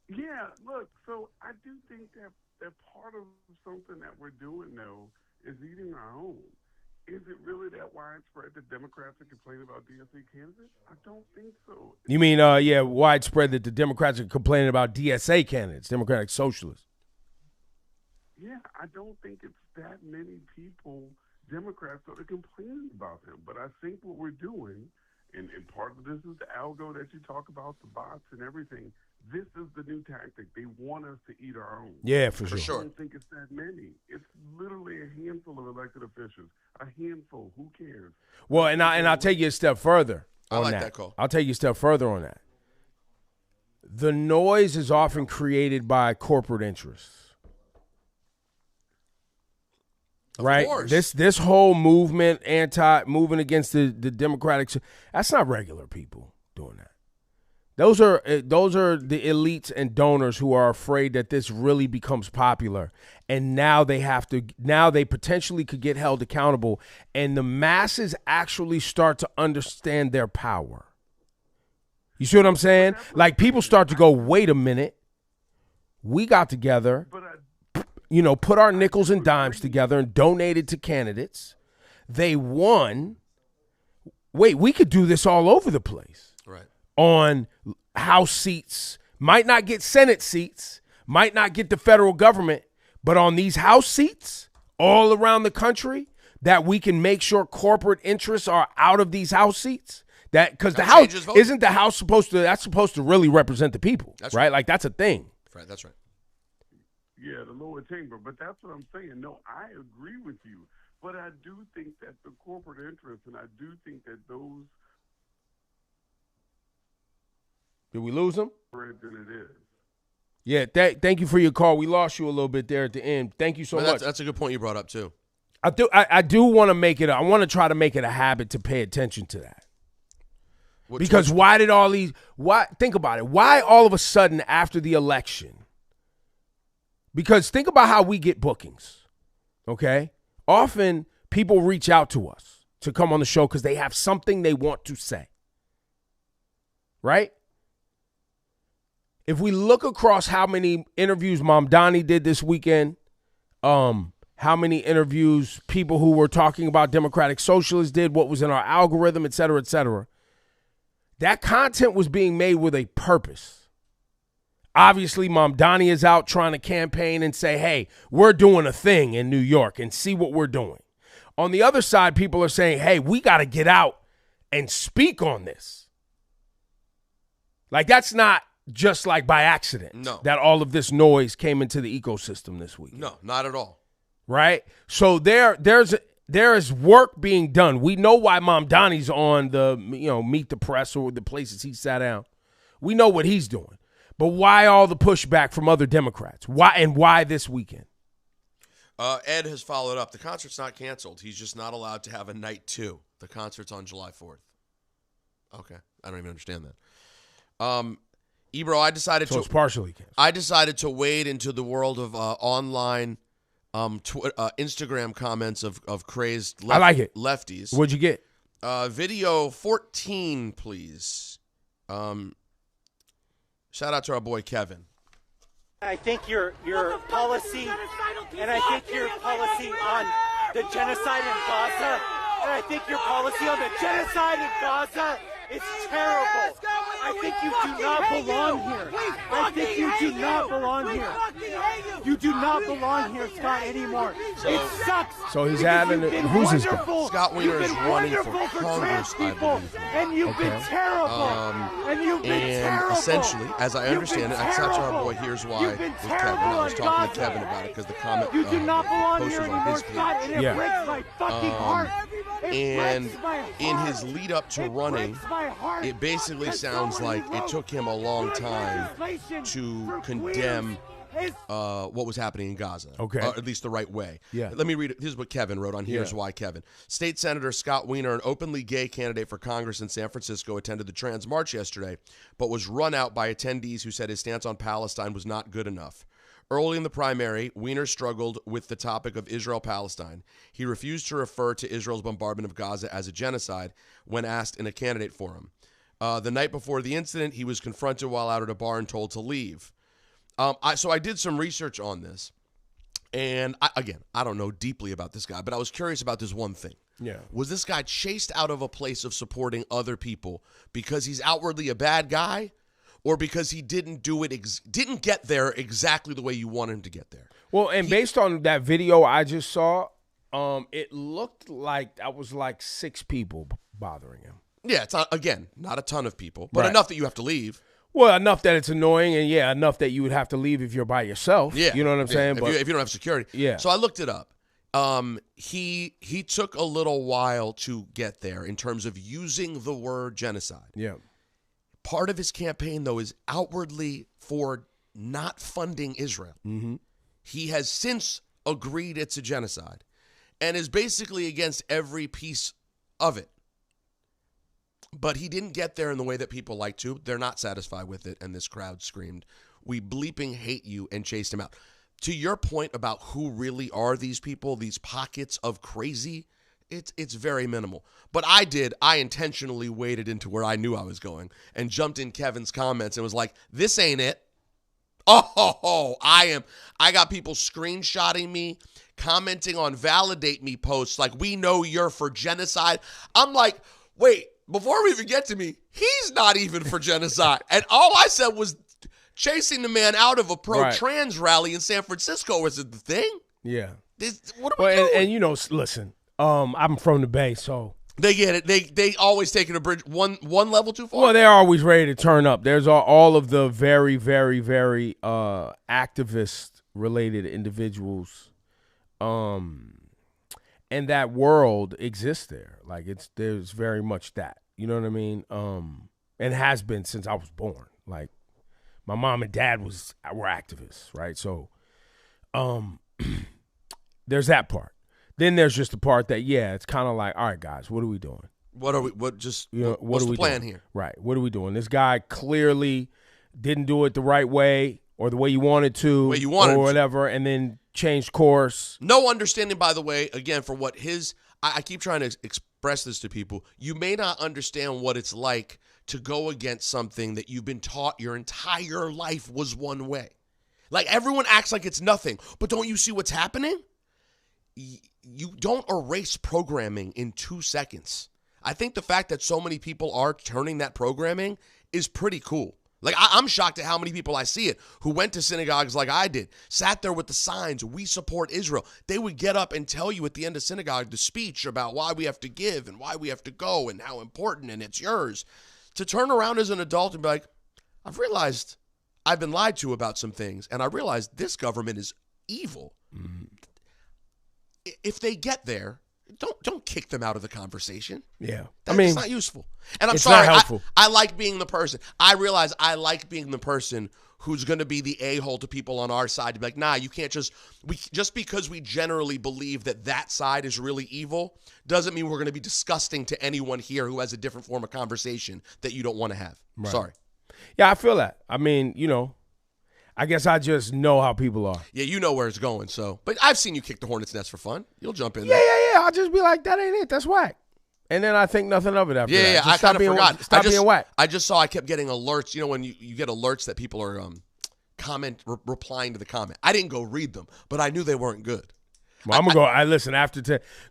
Yeah, look, so I do think that part of something that we're doing, though, is eating our own. Is it really that widespread that Democrats are complaining about DSA candidates? I don't think so. You mean, widespread that the Democrats are complaining about DSA candidates, Democratic Socialists? Yeah, I don't think it's that many people, Democrats, that are complaining about them. But I think what we're doing, and part of this is the algo that you talk about, the bots and everything, this is the new tactic. They want us to eat our own. Yeah, for sure. I don't think it's that many. It's literally a handful of elected officials. A handful. Who cares? Well, and I'll take you a step further on I like that call. I'll take you a step further on that. The noise is often created by corporate interests. Right, this whole movement, moving against the Democratic, that's not regular people doing that. Those are the elites and donors who are afraid that this really becomes popular, and now they potentially could get held accountable, and the masses actually start to understand their power. You see what I'm saying? Like, people start to go, wait a minute, we got together. Put our nickels and dimes together and donated to candidates. They won. Wait, we could do this all over the place. Right. On House seats, might not get Senate seats, might not get the federal government, but on these House seats all around the country, that we can make sure corporate interests are out of these House seats. That because the House isn't the House supposed to really represent the people, right? Like, that's a thing. Right. That's right. Yeah, the lower chamber. But that's what I'm saying. No, I agree with you. But I do think that the corporate interests, and I do think that those... Did we lose them? Than it is. Yeah, thank you for your call. We lost you a little bit there at the end. Thank you so much. That's a good point you brought up, too. I do want to make it... I want to try to make it a habit to pay attention to that. Because why did all these... Think about it. Why all of a sudden after the election... Because think about how we get bookings, okay? Often people reach out to us to come on the show because they have something they want to say, right? If we look across how many interviews Mamdani did this weekend, how many interviews people who were talking about Democratic Socialists did, what was in our algorithm, et cetera, et cetera. That content was being made with a purpose. Obviously, Mamdani is out trying to campaign and say, hey, we're doing a thing in New York and see what we're doing. On the other side, people are saying, hey, we got to get out and speak on this. Like, that's not just like by accident that all of this noise came into the ecosystem this week. No, not at all. Right? So there is work being done. We know why Mamdani's on the, Meet the Press or the places he sat down. We know what he's doing. But why all the pushback from other Democrats? Why this weekend? Ed has followed up. The concert's not canceled. He's just not allowed to have a night 2. The concert's on July 4th. Okay. I don't even understand that. Ebro, it's partially canceled. I decided to wade into the world of online Instagram comments of crazed I like it. lefties. What'd you get? Video 14, please. Shout out to our boy Kevin. I think your policy, and I think your policy on the genocide in Gaza, and I think your policy on the genocide in Gaza is terrible. I think you do not belong here. I think you do not belong here. You do not belong here, Scott, anymore. It sucks. So he's having who's this guy? Scott Weiner is running for Congress, I believe. And you've been terrible. And you've been terrible. Essentially, as I understand it, I touch our boy. Here's why with Kevin. I was talking to Kevin about it because the comment you do not belong here posters on anymore, his page. Scott, and it breaks my fucking heart. And in his lead up to running, it basically sounds like it took him a long time to condemn what was happening in Gaza. Okay. Or at least the right way. Yeah. Let me read it. Here's what Kevin wrote on Here's Why Kevin. State Senator Scott Weiner, an openly gay candidate for Congress in San Francisco, attended the Trans March yesterday, but was run out by attendees who said his stance on Palestine was not good enough. Early in the primary, Weiner struggled with the topic of Israel-Palestine. He refused to refer to Israel's bombardment of Gaza as a genocide when asked in a candidate forum. The night before the incident, he was confronted while out at a bar and told to leave. So I did some research on this. And, I don't know deeply about this guy, but I was curious about this one thing. Yeah. Was this guy chased out of a place of supporting other people because he's outwardly a bad guy? Or because he didn't didn't get there exactly the way you want him to get there. Well, and based on that video I just saw, it looked like that was like 6 people bothering him. Yeah, it's not a ton of people, but enough that you have to leave. Well, enough that it's annoying, and enough that you would have to leave if you're by yourself. Yeah, you know what I'm saying. If you don't have security. Yeah. So I looked it up. He took a little while to get there in terms of using the word genocide. Yeah. Part of his campaign, though, is outwardly for not funding Israel. Mm-hmm. He has since agreed it's a genocide and is basically against every piece of it. But he didn't get there in the way that people like to. They're not satisfied with it, and this crowd screamed, "We bleeping hate you," and chased him out. To your point about who really are these people, these pockets of crazy, it's very minimal. But I intentionally waded into where I knew I was going and jumped in Kevin's comments and was like, this ain't it. I got people screenshotting me, commenting on validate me posts like, we know you're for genocide. I'm like, wait, before we even get to me, he's not even for genocide. And all I said was chasing the man out of a pro-trans rally in San Francisco was the thing. Yeah. What are we doing? And listen, I'm from the Bay, so they get it. They always take it a bridge one level too far. Well, they're always ready to turn up. There's all of the very, very, very activist-related individuals, and that world exists there. Like there's very much that. You know what I mean? And has been since I was born. Like my mom and dad were activists, right? So, there's that part. Then there's just the part that, it's kind of like, all right, guys, what are we doing? What's the plan here? Right. What are we doing? This guy clearly didn't do it the right way or the way you wanted to or whatever, and then changed course. No understanding, by the way, again, for what I keep trying to express this to people. You may not understand what it's like to go against something that you've been taught your entire life was one way. Like everyone acts like it's nothing, but don't you see what's happening? you don't erase programming in 2 seconds. I think the fact that so many people are turning that programming is pretty cool. Like, I'm shocked at how many people I see it who went to synagogues like I did, sat there with the signs, we support Israel. They would get up and tell you at the end of synagogue the speech about why we have to give and why we have to go and how important and it's yours. To turn around as an adult and be like, I've realized I've been lied to about some things, and I realized this government is evil. Mm-hmm. If they get there, don't kick them out of the conversation. Yeah. It's not useful. And I'm sorry, I like being the person. I realize I like being the person who's going to be the a-hole to people on our side to be like, nah, you can't just because we generally believe that side is really evil doesn't mean we're going to be disgusting to anyone here who has a different form of conversation that you don't want to have. Right. Sorry. Yeah, I feel that. I mean, I guess I just know how people are. Yeah, you know where it's going. So, but I've seen you kick the hornet's nest for fun. You'll jump in. Yeah. I'll just be like, that ain't it. That's whack. And then I think nothing of it after that. Yeah. I kind of forgot. Stop being whack. I just saw I kept getting alerts. When you get alerts that people are replying to the comment. I didn't go read them, but I knew they weren't good. Well, I'm gonna go. Listen,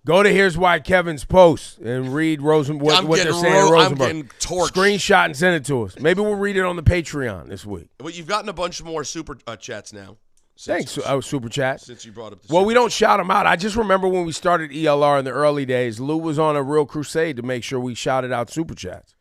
go to Here's Why Kevin's post and read what they're saying. Rosenberg. I'm getting torched. Screenshot and send it to us. Maybe we'll read it on the Patreon this week. Well, you've gotten a bunch more super chats now. Thanks, Super Chat. Since you brought up the we don't shout them out. I just remember when we started ELR in the early days, Lou was on a real crusade to make sure we shouted out Super Chats.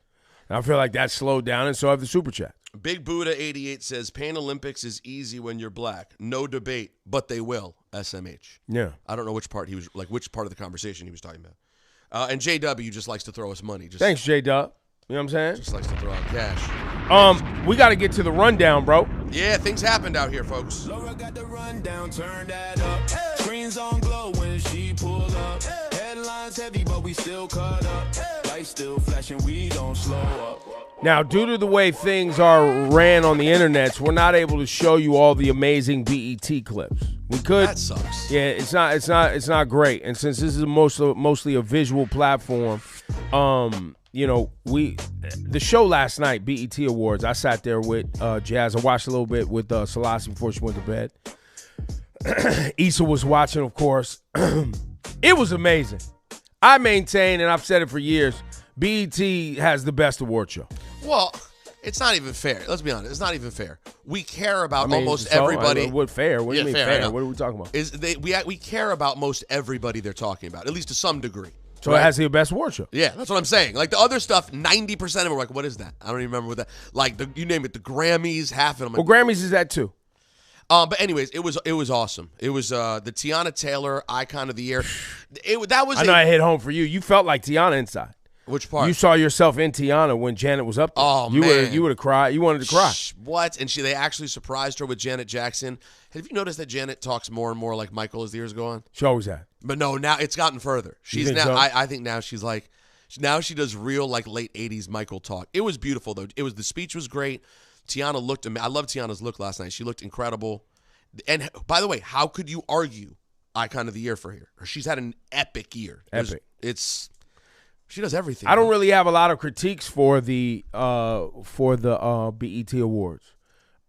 And I feel like that slowed down, and so have the Super Chats. Big Buddha 88 says, Pain Olympics is easy when you're black. No debate, but they will. SMH. Yeah. I don't know which part which part of the conversation he was talking about. And JW just likes to throw us money. Thanks, JW. You know what I'm saying? Just likes to throw out cash. We got to get to the rundown, bro. Yeah, things happened out here, folks. Laura got the rundown, turn that up. Hey. Screens on glow when she pull up. Hey. Headlines heavy, but we still cut up. Hey. Lights still flashing, we don't slow up. Now, due to the way things are ran on the internets, we're not able to show you all the amazing BET clips. We could. That sucks. Yeah, it's not great. And since this is mostly a visual platform, the show last night, BET Awards, I sat there with Jazz. I watched a little bit with Celeste before she went to bed. Issa was watching, of course. It was amazing. I maintain, and I've said it for years, BET has the best award show. Well, it's not even fair. Let's be honest. It's not even fair. We care about almost everybody. What fair? What do you mean fair? What are we talking about? We care about most everybody they're talking about, at least to some degree. So right? It has the best award show. Yeah, that's what I'm saying. Like the other stuff, 90% of them are like, what is that? I don't even remember what that. Like you name it, the Grammys, half of them. Well, Grammys is that too. But anyways, it was awesome. It was the Tiana Taylor Icon of the Year. I know I hit home for you. You felt like Tiana inside. Which part? You saw yourself in Tiana when Janet was up there. Oh, man. You would have cried. You wanted to cry. What? And they actually surprised her with Janet Jackson. Have you noticed that Janet talks more and more like Michael as the years go on? She always had. But no, now it's gotten further. She's now. So? I think now she's like, now she does real like late 80s Michael talk. It was beautiful though. The speech was great. Tiana looked amazing. I love Tiana's look last night. She looked incredible. And by the way, how could you argue Icon of the Year for her? She's had an epic year. She does everything. I don't really have a lot of critiques for the BET Awards.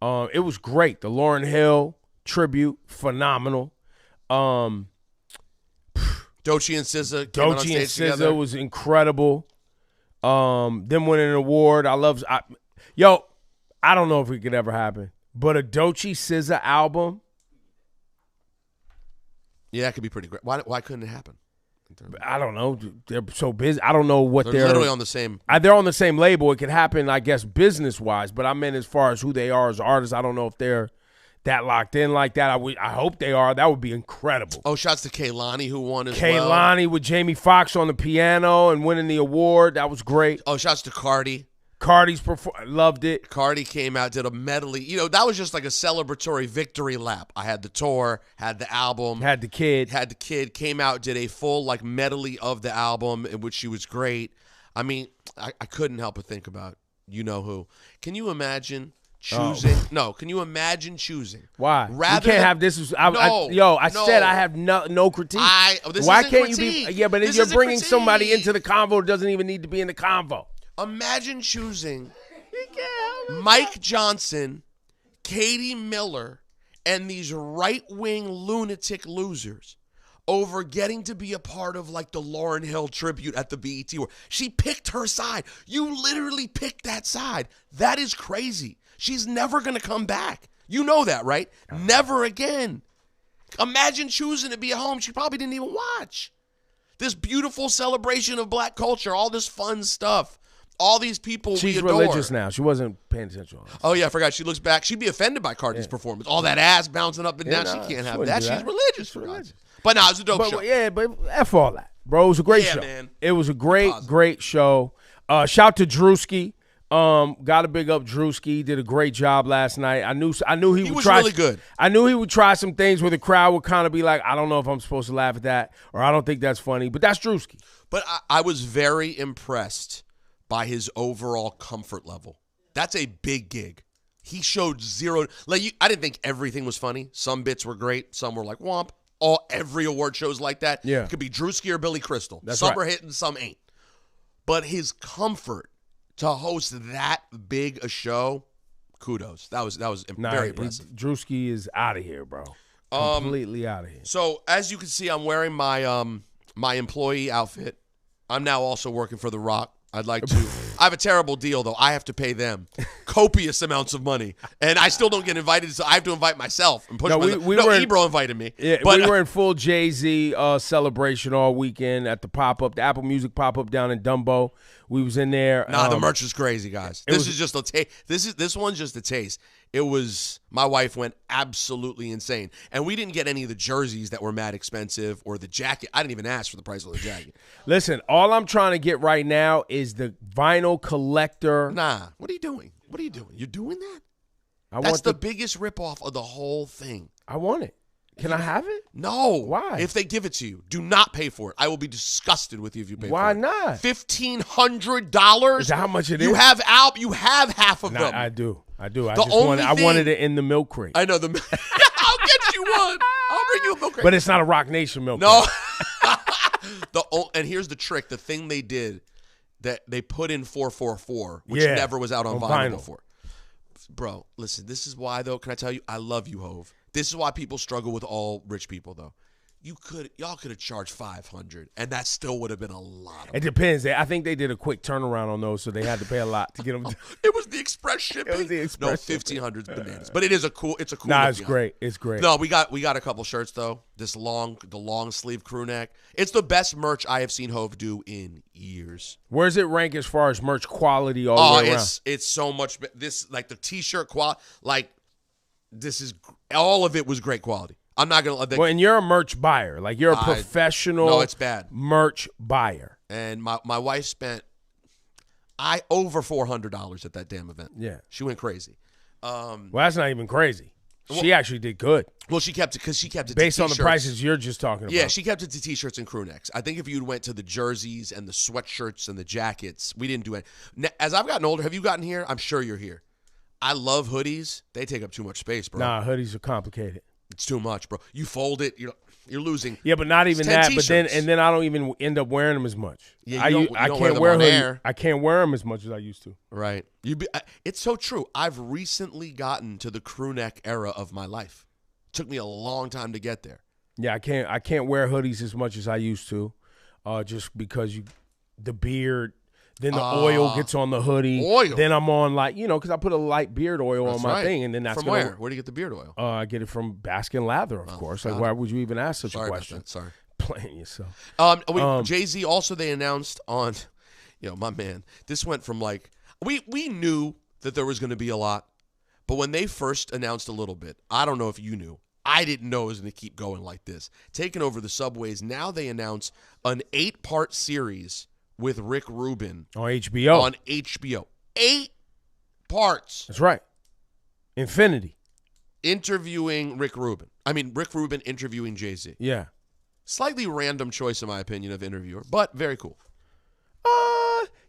It was great. The Lauryn Hill tribute, phenomenal. Doechii and SZA came on stage together. SZA was incredible. Them winning an award. I don't know if it could ever happen, but a Doechii SZA album. Yeah, that could be pretty great. Why couldn't it happen? I don't know. They're so busy. I don't know what they're literally on the same. They're on the same label. It could happen, I guess, business-wise. But I meant as far as who they are as artists, I don't know if they're that locked in like that. I hope they are. That would be incredible. Oh, shouts to Kehlani who won as well. Kehlani with Jamie Foxx on the piano and winning the award. That was great. Oh, shouts to Cardi. Cardi's loved it. Cardi came out, did a medley. That was just like a celebratory victory lap. I had the tour, had the album. Had the kid, came out, did a full like medley of the album, in which she was great. I mean, I couldn't help but think about who. Can you imagine choosing? Oh. No, can you imagine choosing? Why? I can't have this. I said I have no critique. Why can't you be? Yeah, but if you're bringing somebody into the convo, it doesn't even need to be in the convo. Imagine choosing Mike Johnson, Katie Miller, and these right-wing lunatic losers over getting to be a part of like the Lauryn Hill tribute at the BET Award. She picked her side. You literally picked that side. That is crazy. She's never going to come back. You know that, right? Never again. Imagine choosing to be at home. She probably didn't even watch. This beautiful celebration of black culture, all this fun stuff. All these people She's we adore. religious now. She wasn't paying attention. Oh, yeah, I forgot. She looks back. She'd be offended by Cardi's performance. All that ass bouncing up and down. She can't have that. She's religious. For religious. But no, it was a dope show. Yeah, but F all that, bro. It was a great show. Man. It was a great show. Shout to Drewski. Got to big up Drewski. Did a great job last night. I knew he would was try. Really good. I knew he would try some things where the crowd would kind of be like, I don't know if I'm supposed to laugh at that, or I don't think that's funny. But that's Drewski. But I was very impressed by his overall comfort level. That's a big gig. He showed zero. I didn't think everything was funny. Some bits were great. Some were like womp. Every award show's like that. Yeah. It could be Drewski or Billy Crystal. That's some right. are hitting, some ain't. But his comfort to host that big a show, kudos. That was very impressive. Drewski is out of here, bro. Completely out of here. So as you can see, I'm wearing my my employee outfit. I'm now also working for The Rock. I'd like to. I have a terrible deal, though. I have to pay them copious amounts of money, and I still don't get invited, so I have to invite myself and push Ebro invited me. Yeah, but we were in full Jay-Z celebration all weekend at the pop-up, the Apple Music pop-up down in Dumbo. We was in there. Nah, the merch is crazy, guys. This is just a taste. This one's just a taste. It was, my wife went absolutely insane. And we didn't get any of the jerseys that were mad expensive or the jacket. I didn't even ask for the price of the jacket. Listen, all I'm trying to get right now is the vinyl collector. Nah, what are you doing? What are you doing? You're doing that? That's the biggest ripoff of the whole thing. I want it. Can I have it? No. Why? If they give it to you, do not pay for it. I will be disgusted with you if you pay for it. Why not? $1,500. Is that how much it is? You have half of them. I do. I wanted it in the milk crate. I know. I'll get you one. I'll bring you a milk crate. But it's not a Rock Nation milk crate. And here's the trick. The thing they did, that they put in 444, which never was out on vinyl before. Bro, listen, this is why, though. Can I tell you? I love you, Hove. This is why people struggle with all rich people, though. Y'all could have charged $500, and that still would have been a lot. It depends. I think they did a quick turnaround on those, so they had to pay a lot to get them. It was the express shipping. It was the express. No, $1,500 bananas, but it is a cool. It's a cool. Nah, it's great. It's great. No, we got a couple shirts though. The long sleeve crew neck. It's the best merch I have seen Hove do in years. Where does it rank as far as merch quality all the way around? It's so much. This like the t-shirt quality. Like this is all of it was great quality. I'm not going to. Well, and you're a merch buyer. Like, you're a professional no, it's bad. Merch buyer. And my wife spent over $400 at that damn event. Yeah. She went crazy. Well, that's not even crazy. She actually did good. Well, she kept it based on the prices you're just talking about. Yeah, she kept it to T-shirts and crew necks. I think if you went to the jerseys and the sweatshirts and the jackets, we didn't do it. As I've gotten older, have you gotten here? I'm sure you're here. I love hoodies. They take up too much space, bro. Nah, hoodies are complicated. It's too much, bro. You fold it, you're losing. Yeah, but not even that. T-shirts. But then I don't even end up wearing them as much. Yeah, you can't wear hoodies. I can't wear them as much as I used to. Right. It's so true. I've recently gotten to the crew neck era of my life. It took me a long time to get there. Yeah, I can't wear hoodies as much as I used to, just because the beard. Then the oil gets on the hoodie. Oil. Then I'm on because I put a light beard oil on my thing, and then that's from where? Where do you get the beard oil? I get it from Baskin Lather, of course. Like, why would you even ask such a question? Sorry, playing yourself. Jay-Z also they announced on, my man. This went from we knew that there was going to be a lot, but when they first announced a little bit, I don't know if you knew. I didn't know it was going to keep going like this. Taking over the subways. Now they announce an 8-part series with Rick Rubin on HBO. On HBO. 8 parts. That's right. Infinity. Interviewing Rick Rubin. Rick Rubin interviewing Jay-Z. Yeah. Slightly random choice, in my opinion, of interviewer, but very cool.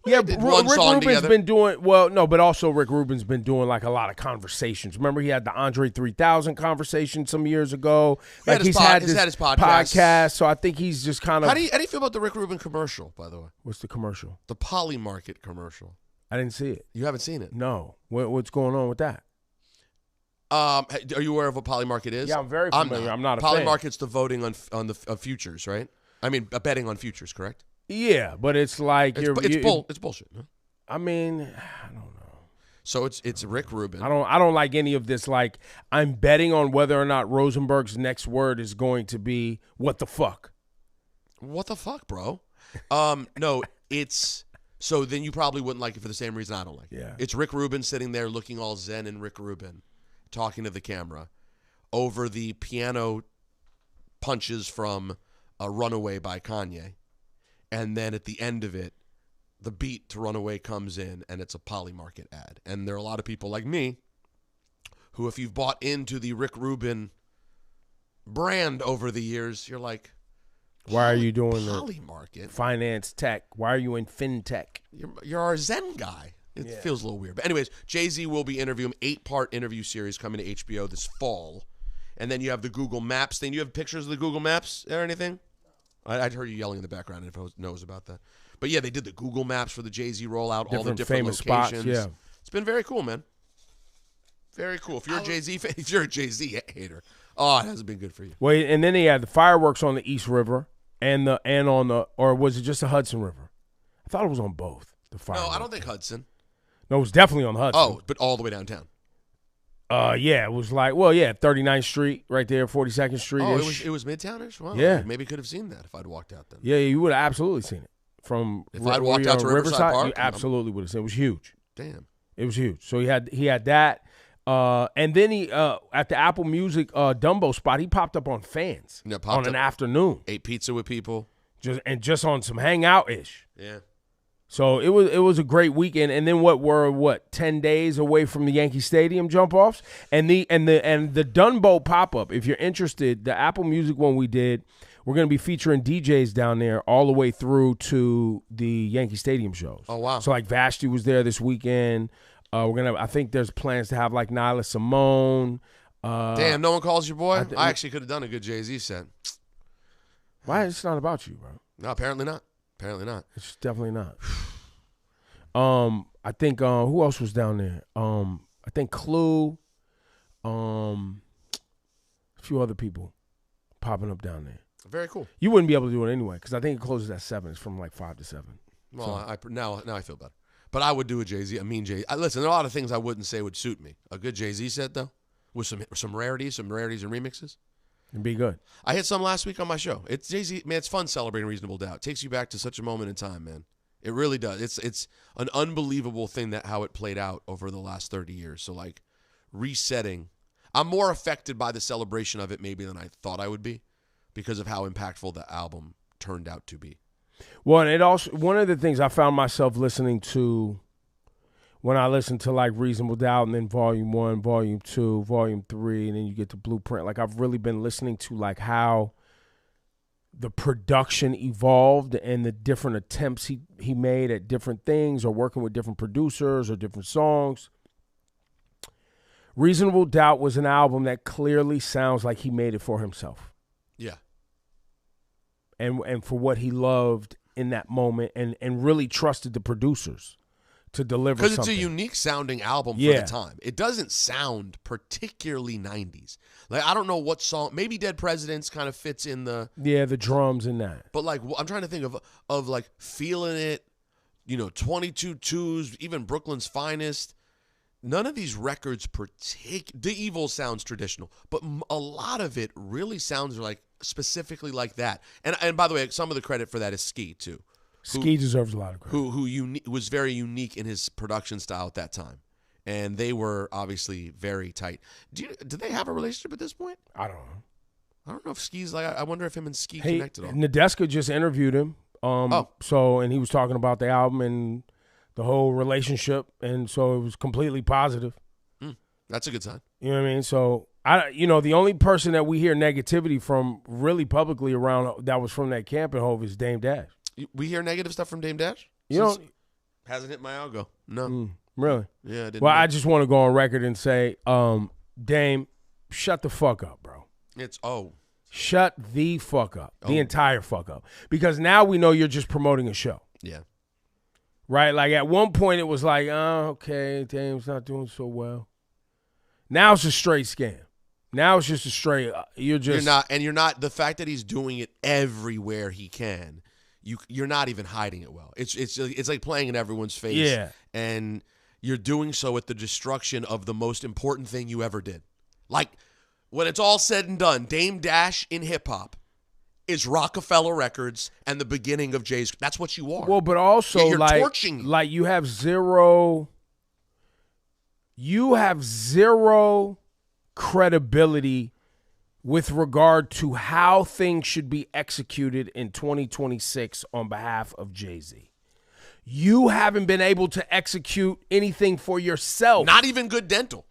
Yeah, Rick Rubin's been doing, but also Rick Rubin's been doing a lot of conversations. Remember he had the Andre 3000 conversation some years ago. He's had his podcast. So I think he's just kind of. How do you feel about the Rick Rubin commercial, by the way? What's the commercial? The Poly Market commercial. I didn't see it. You haven't seen it? No. What's going on with that? Are you aware of what Poly Market is? Yeah, I'm very familiar. I'm not a Poly fan. Market's the voting on the futures, right? I mean, betting on futures, correct? Yeah, but it's like it's bullshit. Huh? I mean, I don't know. So it's Rick Rubin. I don't like any of this. Like, I'm betting on whether or not Rosenberg's next word is going to be "what the fuck." What the fuck, bro? No, it's so then you probably wouldn't like it for the same reason I don't like it. Yeah. It's Rick Rubin sitting there looking all zen and Rick Rubin talking to the camera over the piano punches from Runaway by Kanye. And then at the end of it, the beat to Runaway comes in and it's a Poly Market ad. And there are a lot of people like me who, if you've bought into the Rick Rubin brand over the years, you're like, why are you doing Poly Market? Finance tech. Why are you in fintech? You're our Zen guy. It feels a little weird. But anyways, Jay-Z will be interviewing 8-part interview series coming to HBO this fall. And then you have the Google Maps thing. Do you have pictures of the Google Maps or anything? I'd heard you yelling in the background if I knows about that. But yeah, they did the Google Maps for the Jay-Z rollout, all the different famous locations. Spots, yeah. It's been very cool, man. Very cool. If you're a Jay-Z fan, if you're a Jay-Z hater, it hasn't been good for you. Well, and then they had the fireworks on the East River or was it just the Hudson River? I thought it was on both. The fireworks. No, I don't think Hudson. No, it was definitely on the Hudson. Oh, but all the way downtown. Yeah, it was like, 39th Street right there, 42nd Street. Oh, it was Midtownish? Well, yeah. I maybe could have seen that if I'd walked out then. Yeah, you would have absolutely seen it. If I'd walked out to Riverside Park, you absolutely would have seen it. It was huge. Damn. It was huge. So he had that. And then he at the Apple Music Dumbo spot, he popped up on Fans on an afternoon. Ate pizza with people. Just on some hangout-ish. Yeah. So it was a great weekend, and then we're 10 days away from the Yankee Stadium jump-offs, and the Dumbo pop-up. If you're interested, the Apple Music one we did, we're going to be featuring DJs down there all the way through to the Yankee Stadium shows. Oh wow! So like Vashti was there this weekend. I think there's plans to have like Nyla Simone. Damn, no one calls your boy. I actually could have done a good Jay-Z set. Why? It's not about you, bro. No, apparently not. Apparently not. It's definitely not. I think who else was down there? I think Clue, a few other people popping up down there. Very cool. You wouldn't be able to do it anyway because I think it closes at 7. It's from like 5 to 7. Well, now I feel better. But I would do a Jay-Z, a mean Jay-Z. Listen, there are a lot of things I wouldn't say would suit me. A good Jay-Z set though, with some rarities and remixes. It'd be good. I hit some last week on my show. It's Jay-Z, man. It's fun celebrating Reasonable Doubt. It takes you back to such a moment in time, man. It really does. It's an unbelievable thing that how it played out over the last 30 years. So like resetting, I'm more affected by the celebration of it maybe than I thought I would be because of how impactful the album turned out to be. Well, and it also one of the things I found myself listening to when I listened to like Reasonable Doubt and then Volume 1, Volume 2, Volume 3, and then you get to Blueprint. Like I've really been listening to like how the production evolved and the different attempts he made at different things or working with different producers or different songs. Reasonable Doubt was an album that clearly sounds like he made it for himself. Yeah. And for what he loved in that moment and really trusted the producers to deliver something. Because it's a unique sounding album for the time. It doesn't sound particularly 90s. Like, I don't know what song. Maybe Dead Presidents kind of fits in the... Yeah, the drums in that. But, like, I'm trying to think of like, Feeling It, 22 Twos, even Brooklyn's Finest. None of these records The Evil sounds traditional, but a lot of it really sounds like specifically like that. And by the way, some of the credit for that is Ski too. Ski deserves a lot of credit. Who was very unique in his production style at that time, and they were obviously very tight. Do they have a relationship at this point? I don't know. I don't know if Ski's like. I wonder if him and Ski connected. Nadeska just interviewed him. And he was talking about the album and the whole relationship, and so it was completely positive. That's a good sign. You know what I mean? So the only person that we hear negativity from really publicly around that was from that camp in Hove is Dame Dash. We hear negative stuff from Dame Dash? Hasn't hit my algo. No. Really? Yeah, I didn't. Well, I just want to go on record and say, Dame, shut the fuck up, bro. Shut the fuck up. The entire fuck up. Because now we know you're just promoting a show. Yeah. Right? Like at one point it was like, okay, Dame's not doing so well. Now it's a straight scam. Now it's just a straight. You're not. The fact that he's doing it everywhere he can, you're not even hiding it well. It's like playing in everyone's face. Yeah. And you're doing so at the destruction of the most important thing you ever did. Like, when it's all said and done, Dame Dash in hip hop is Rockefeller Records and the beginning of Jay's. That's what you are. Well, but also you're torching. Like you have zero credibility with regard to how things should be executed in 2026 on behalf of Jay-Z. You haven't been able to execute anything for yourself. Not even good dental.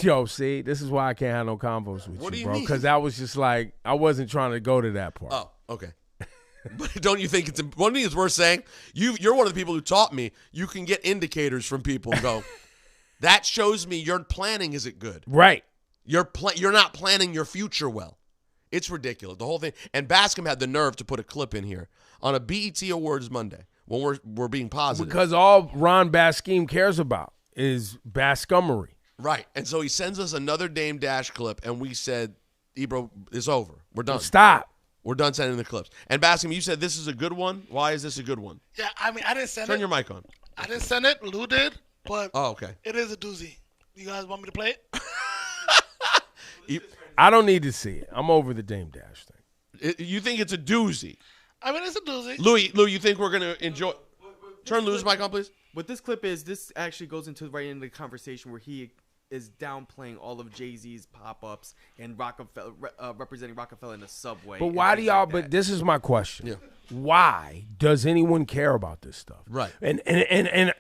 Yo, see, this is why I can't have no convos with what you, do you bro. mean? Because I was just like, I wasn't trying to go to that part. Oh, okay. But don't you think one thing is worth saying? You're one of the people who taught me you can get indicators from people and go, that shows me your planning isn't good. Right. You're not planning your future well. It's ridiculous, the whole thing. And Bascom had the nerve to put a clip in here on a BET Awards Monday when we're being positive. Because all Ron Bascom cares about is Bascomery. Right. And so he sends us another Dame Dash clip, and we said, Ebro, it's over. We're done. Stop. We're done sending the clips. And Bascom, you said this is a good one. Why is this a good one? Yeah, I mean, I didn't send it. Turn your mic on. I didn't send it. Lou did. But okay. It is a doozy. You guys want me to play it? I don't need to see it. I'm over the Dame Dash thing. You think it's a doozy? I mean, it's a doozy. Lou, you think we're going to enjoy? Turn Lou's mic on, please. What this clip is, this actually goes into right into the conversation where he is downplaying all of Jay-Z's pop-ups and Rockefeller representing Rockefeller in the subway. But why do y'all? Like but this is my question. Yeah. Why does anyone care about this stuff? Right. And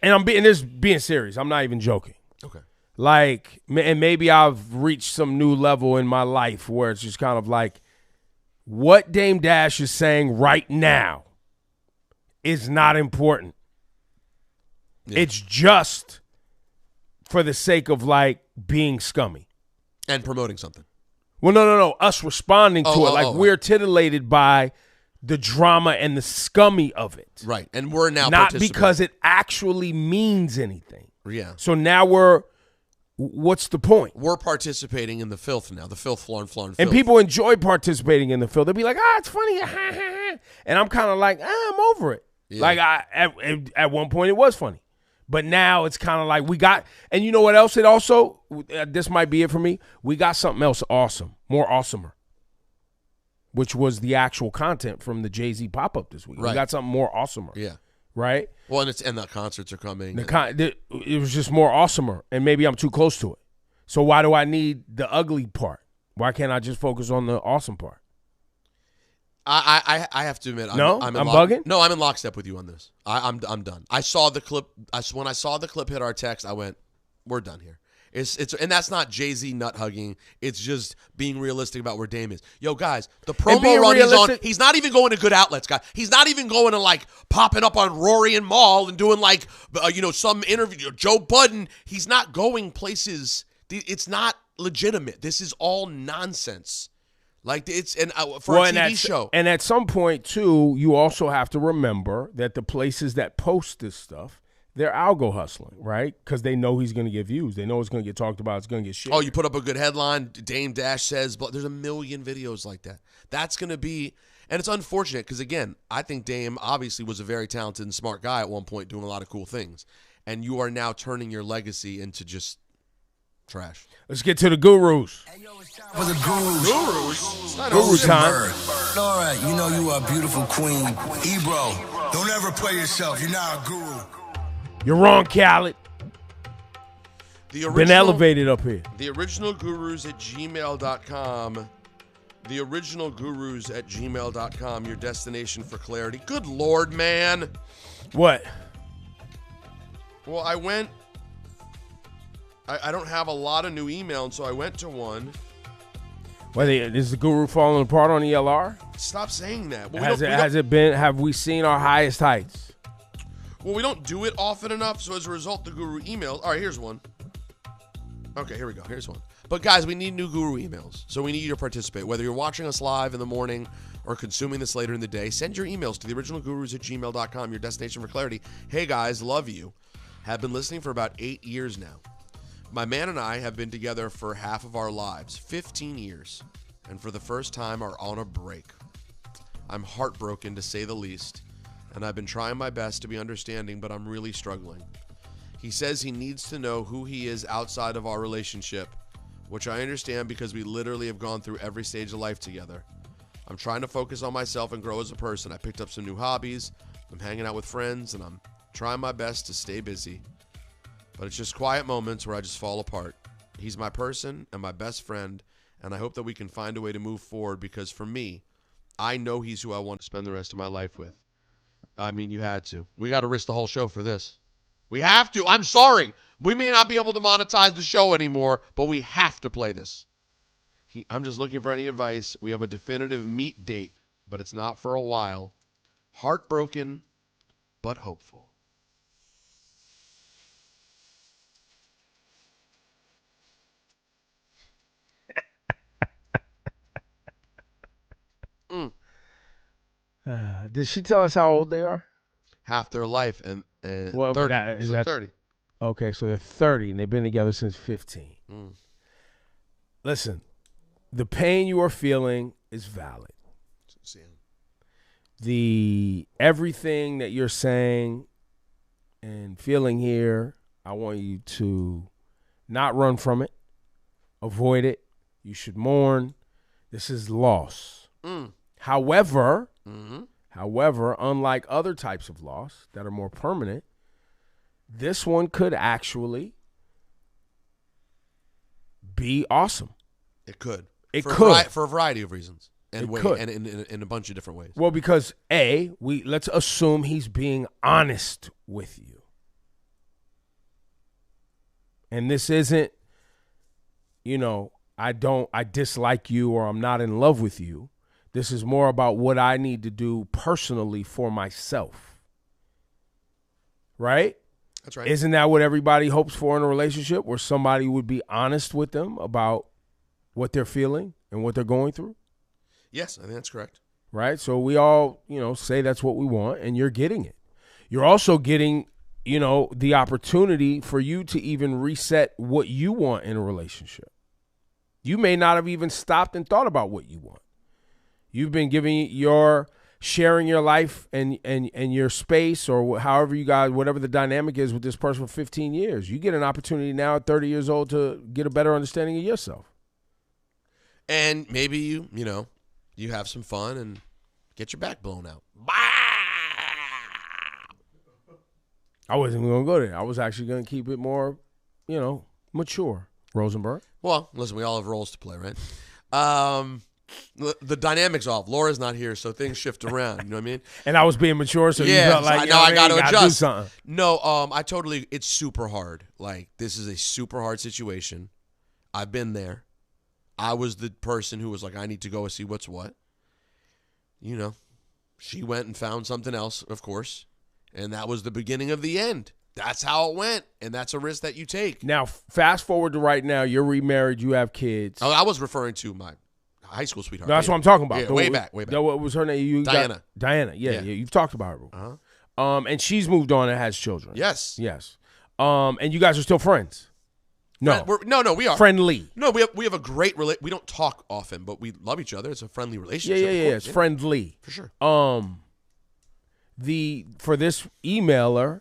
I'm being serious. I'm not even joking. Okay. Like, and maybe I've reached some new level in my life where it's just kind of like, what Dame Dash is saying right now is not important. Yeah. It's just for the sake of, like, being scummy. And promoting something. Well, no. Us responding to it. Like, we're titillated by the drama and the scummy of it. Right. And we're now not because it actually means anything. Yeah. So now what's the point? We're participating in the filth now. The filth, filth. And people enjoy participating in the filth. They'll be like, it's funny. And I'm kind of like, I'm over it. Yeah. Like, at one point it was funny. But now it's kind of like and you know what else? It also, this might be it for me. We got something else awesome, more awesomer, which was the actual content from the Jay-Z pop-up this week. Right. We got something more awesomer. Yeah. Right? Well, and the concerts are coming. It was just more awesomer, and maybe I'm too close to it. So why do I need the ugly part? Why can't I just focus on the awesome part? I have to admit, I'm bugging. No, I'm in lockstep with you on this. I'm done. I saw the clip. When I saw the clip hit our text, I went, "We're done here." And that's not Jay-Z nut hugging. It's just being realistic about where Dame is. Yo, guys, the promo run he's on. He's not even going to good outlets, guys. He's not even going to like popping up on Rory and Maul and doing like some interview. Joe Budden. He's not going places. It's not legitimate. This is all nonsense. Like for a TV show. And at some point, too, you also have to remember that the places that post this stuff, they're algo hustling, right? Because they know he's going to get views. They know it's going to get talked about. It's going to get shared. Oh, you put up a good headline, Dame Dash says, but there's a million videos like that. That's going to be, and it's unfortunate because, again, I think Dame obviously was a very talented and smart guy at one point doing a lot of cool things. And you are now turning your legacy into just trash. Let's get to the gurus. Hey, yo, it's time for the gurus. Guru time. Laura, you know you are a beautiful queen. Ebro, don't ever play yourself. You're not a guru. You're wrong, Khaled. Been elevated up here. TheOrignalGurus@gmail.com. TheOrignalGurus@gmail.com. Your destination for clarity. Good Lord, man. What? Well, I went. I don't have a lot of new email, and so I went to one. Well, is the guru falling apart on ELR? Stop saying that. Well, have we seen our highest heights? Well, we don't do it often enough, so as a result, the guru emails. All right, here's one. Okay, here we go. Here's one. But, guys, we need new guru emails, so we need you to participate. Whether you're watching us live in the morning or consuming this later in the day, send your emails to TheOrignalGurus@gmail.com, your destination for clarity. Hey, guys, love you. Have been listening for about 8 years now. My man and I have been together for half of our lives, 15 years, and for the first time are on a break. I'm heartbroken, to say the least, and I've been trying my best to be understanding, but I'm really struggling. He says he needs to know who he is outside of our relationship, which I understand because we literally have gone through every stage of life together. I'm trying to focus on myself and grow as a person. I picked up some new hobbies. I'm hanging out with friends, and I'm trying my best to stay busy. But it's just quiet moments where I just fall apart. He's my person and my best friend, and I hope that we can find a way to move forward because for me, I know he's who I want to spend the rest of my life with. I mean, you had to. We got to risk the whole show for this. We have to. I'm sorry. We may not be able to monetize the show anymore, but we have to play this. I'm just looking for any advice. We have a definitive meet date, but it's not for a while. Heartbroken, but hopeful. Did she tell us how old they are? Half their life and 30. Is that 30. Okay, so they're 30 and they've been together since 15. Listen, the pain you are feeling is valid. Everything that you're saying and feeling here, I want you to not run from it, avoid it. You should mourn. This is loss. However, unlike other types of loss that are more permanent, this one could actually be awesome. It could. For a variety of reasons. And in a bunch of different ways. Well, because let's assume he's being honest with you. And this isn't, I dislike you or I'm not in love with you. This is more about what I need to do personally for myself. Right? That's right. Isn't that what everybody hopes for in a relationship, where somebody would be honest with them about what they're feeling and what they're going through? Yes, I think that's correct. Right? So we all, say that's what we want, and you're getting it. You're also getting, the opportunity for you to even reset what you want in a relationship. You may not have even stopped and thought about what you want. You've been sharing your life and your space, or however you guys, whatever the dynamic is with this person for 15 years. You get an opportunity now at 30 years old to get a better understanding of yourself. And maybe you have some fun and get your back blown out. I wasn't going to go there. I was actually going to keep it more, mature. Rosenberg. Well, listen, we all have roles to play, right? The dynamic's off. Laura's not here, so things shift around. You know what I mean? And I was being mature, so you felt like I got to adjust. Do something. No, it's super hard. Like, this is a super hard situation. I've been there. I was the person who was like, I need to go see what's what. She went and found something else, of course, and that was the beginning of the end. That's how it went, and that's a risk that you take. Now, fast forward to right now. You're remarried. You have kids. Oh, I was referring to my high school sweetheart. No, that's what I'm talking about. Yeah, way back. What was her name? Diana. Diana. Yeah. You've talked about her. And she's moved on and has children. Yes. And you guys are still friends. No, we are friendly. No, we have a great relationship. We don't talk often, but we love each other. It's a friendly relationship. Yeah. It's friendly for sure. For this emailer,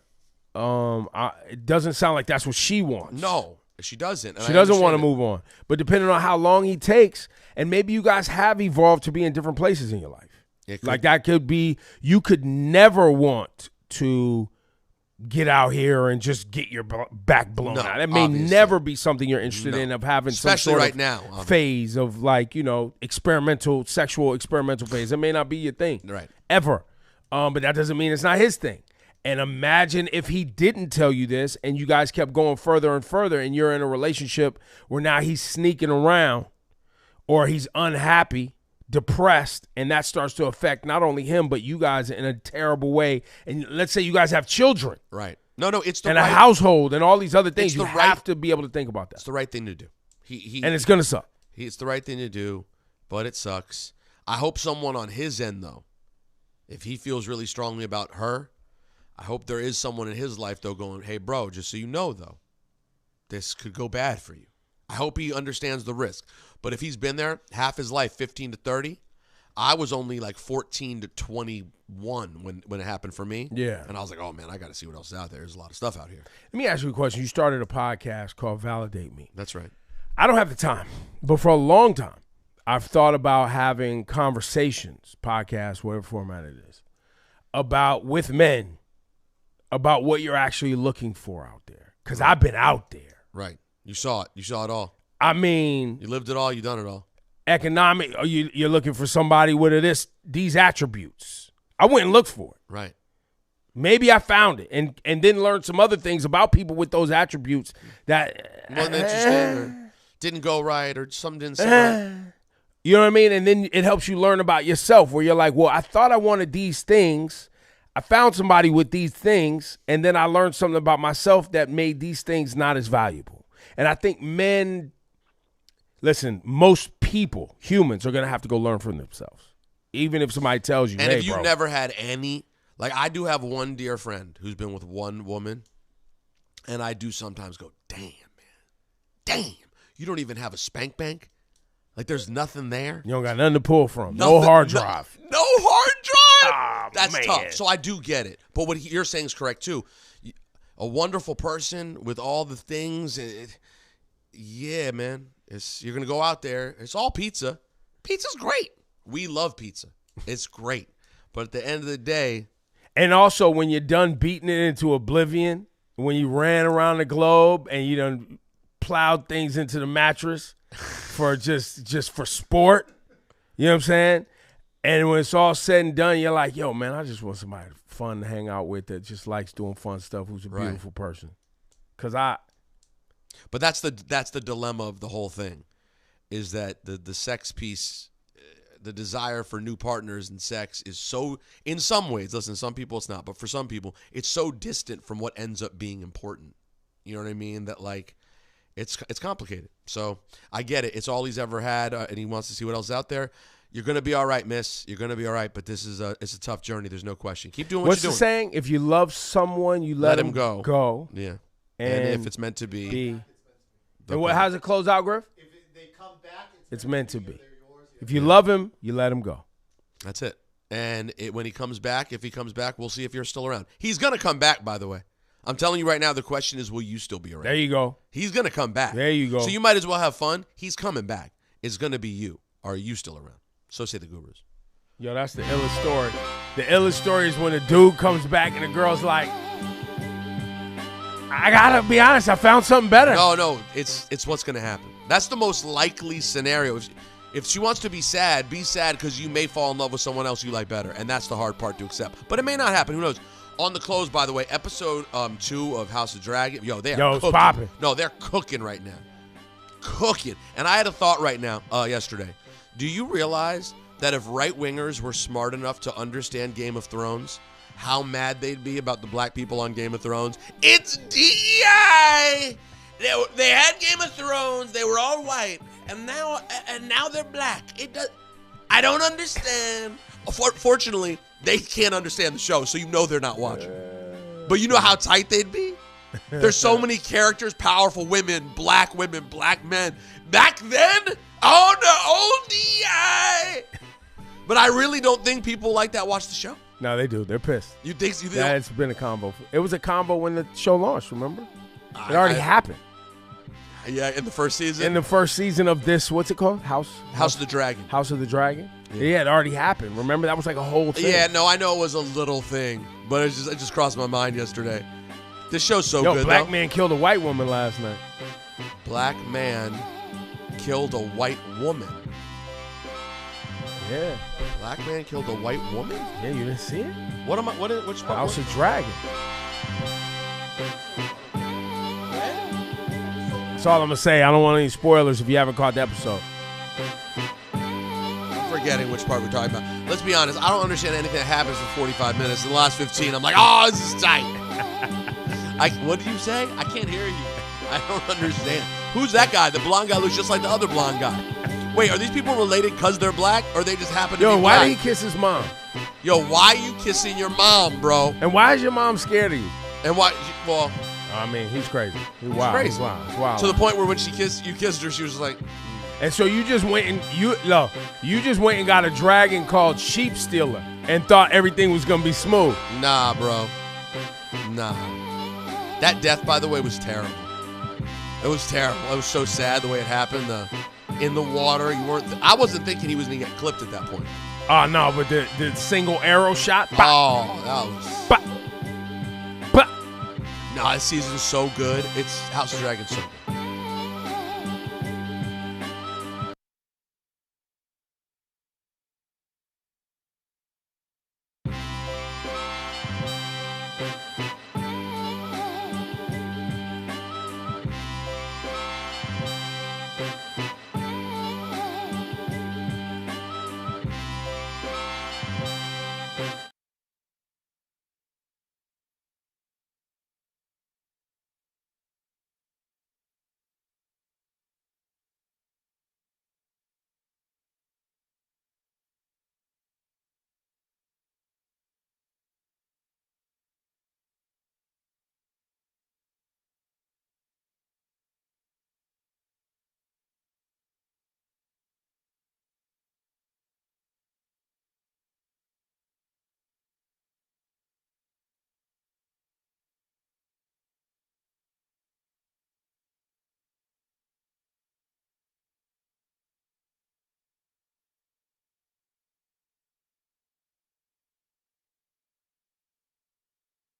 it doesn't sound like that's what she wants. No, she doesn't. She doesn't want to move on. But depending on how long he takes, and maybe you guys have evolved to be in different places in your life. Like that could be, you could never want to get out here and just get your back blown out. That may never be something you're interested in, of having especially some sort right of now phase of sexual experimental phase. It may not be your thing, right? Ever. But that doesn't mean it's not his thing. And imagine if he didn't tell you this and you guys kept going further and further, and you're in a relationship where now he's sneaking around, or he's unhappy, depressed, and that starts to affect not only him but you guys in a terrible way. And let's say you guys have children, right? No, it's the and right, a household and all these other things. You have to be able to think about that. It's the right thing to do. And it's gonna suck. It's the right thing to do, but it sucks. I hope someone on his end, though, if he feels really strongly about her, I hope there is someone in his life, though, going, hey, bro, just so you know, though, this could go bad for you. I hope he understands the risk. But if he's been there half his life, 15 to 30, I was only like 14 to 21 when it happened for me. Yeah. And I was like, oh, man, I got to see what else is out there. There's a lot of stuff out here. Let me ask you a question. You started a podcast called Validate Me. That's right. I don't have the time, but for a long time, I've thought about having conversations, podcasts, whatever format it is, with men about what you're actually looking for out there. Because I've been out there. Right. You saw it. You saw it all. I mean. You lived it all. You done it all. Economic. You're looking for somebody with these attributes. I went and looked for it. Right. Maybe I found it and then learned some other things about people with those attributes that wasn't interesting or didn't go right or something didn't sound right. You know what I mean? And then it helps you learn about yourself where you're like, well, I thought I wanted these things. I found somebody with these things, and then I learned something about myself that made these things not as valuable. And I think men, listen, most people, humans, are going to have to go learn from themselves. Even if somebody tells you, and hey, if you've bro, never had any, like I do have one dear friend who's been with one woman, and I do sometimes go, damn, man, damn, you don't even have a spank bank? Like there's nothing there? You don't got nothing to pull from. No hard drive. No hard drive? Oh, that's man. tough. So I do get it. But what you're saying is correct, too. A wonderful person with all the things. Yeah, man. You're going to go out there. It's all pizza. Pizza's great. We love pizza. It's great. But at the end of the day. And also when you're done beating it into oblivion, when you ran around the globe and you done plowed things into the mattress for just for sport, you know what I'm saying? And when it's all said and done, you're like, yo, man, I just want somebody fun to hang out with that just likes doing fun stuff, who's a beautiful person. But that's the dilemma of the whole thing, is that the sex piece, the desire for new partners and sex is so, in some ways, listen, some people it's not, but for some people, it's so distant from what ends up being important. You know what I mean? That like, it's complicated. So I get it. It's all he's ever had, and he wants to see what else is out there. You're going to be all right, miss. You're going to be all right, but it's a tough journey. There's no question. Keep doing what What's you're doing. What's the saying? If you love someone, you let him go. Yeah. And if it's meant to be. And how's it close out, Griff? If they come back, it's meant to be. If you love him, you let him go. That's it. And when he comes back, if he comes back, we'll see if you're still around. He's going to come back, by the way. I'm telling you right now, the question is, will you still be around? There you go. He's going to come back. There you go. So you might as well have fun. He's coming back. It's going to be you. Are you still around? So say the gurus. Yo, that's the illest story. The illest story is when a dude comes back and the girl's like, I got to be honest, I found something better. No, it's what's going to happen. That's the most likely scenario. If she wants to be sad because you may fall in love with someone else you like better. And that's the hard part to accept. But it may not happen. Who knows? On the close, by the way, episode 2 of House of Dragon. They're cooking. It's popping. No, they're cooking right now. Cooking. And I had a thought right now, yesterday. Do you realize that if right-wingers were smart enough to understand Game of Thrones, how mad they'd be about the black people on Game of Thrones? It's DEI! They had Game of Thrones. They were all white. And now they're black. I don't understand. Fortunately, they can't understand the show, so you know they're not watching. But you know how tight they'd be? There's so many characters, powerful women, black men. Back then, oh DEI. But I really don't think people like that watch the show. No, they do. They're pissed. You think? It's been a combo. It was a combo when the show launched, remember? It already happened. Yeah, in the first season? In the first season of this, what's it called? House of the Dragon. House of the Dragon? Yeah, it already happened. Remember, that was like a whole thing. Yeah, no, I know it was a little thing, but it just crossed my mind yesterday. This show's so good, black man killed a white woman last night. Black man killed a white woman. Yeah. Black man killed a white woman? Yeah, you didn't see it? Which part? House of Dragon. That's all I'm going to say. I don't want any spoilers if you haven't caught the episode. I'm forgetting which part we're talking about. Let's be honest. I don't understand anything that happens for 45 minutes. In the last 15, I'm like, oh, this is tight. What did you say? I can't hear you. I don't understand. Who's that guy? The blonde guy looks just like the other blonde guy. Wait, are these people related because they're black, or they just happen to be black? Yo, why did he kiss his mom? Yo, why are you kissing your mom, bro? And why is your mom scared of you? And why? Well, I mean, he's crazy. He's wild. Crazy. He's wild. He's wild. To the point where when you kissed her, she was like. And so you just went and got a dragon called Sheep Stealer and thought everything was gonna be smooth. Nah, bro. Nah. That death, by the way, was terrible. It was terrible. It was so sad the way it happened. In the water, I wasn't thinking he was gonna get clipped at that point. Oh no, but the single arrow shot. Oh, that was. No, this season's so good. It's House of Dragon's so good.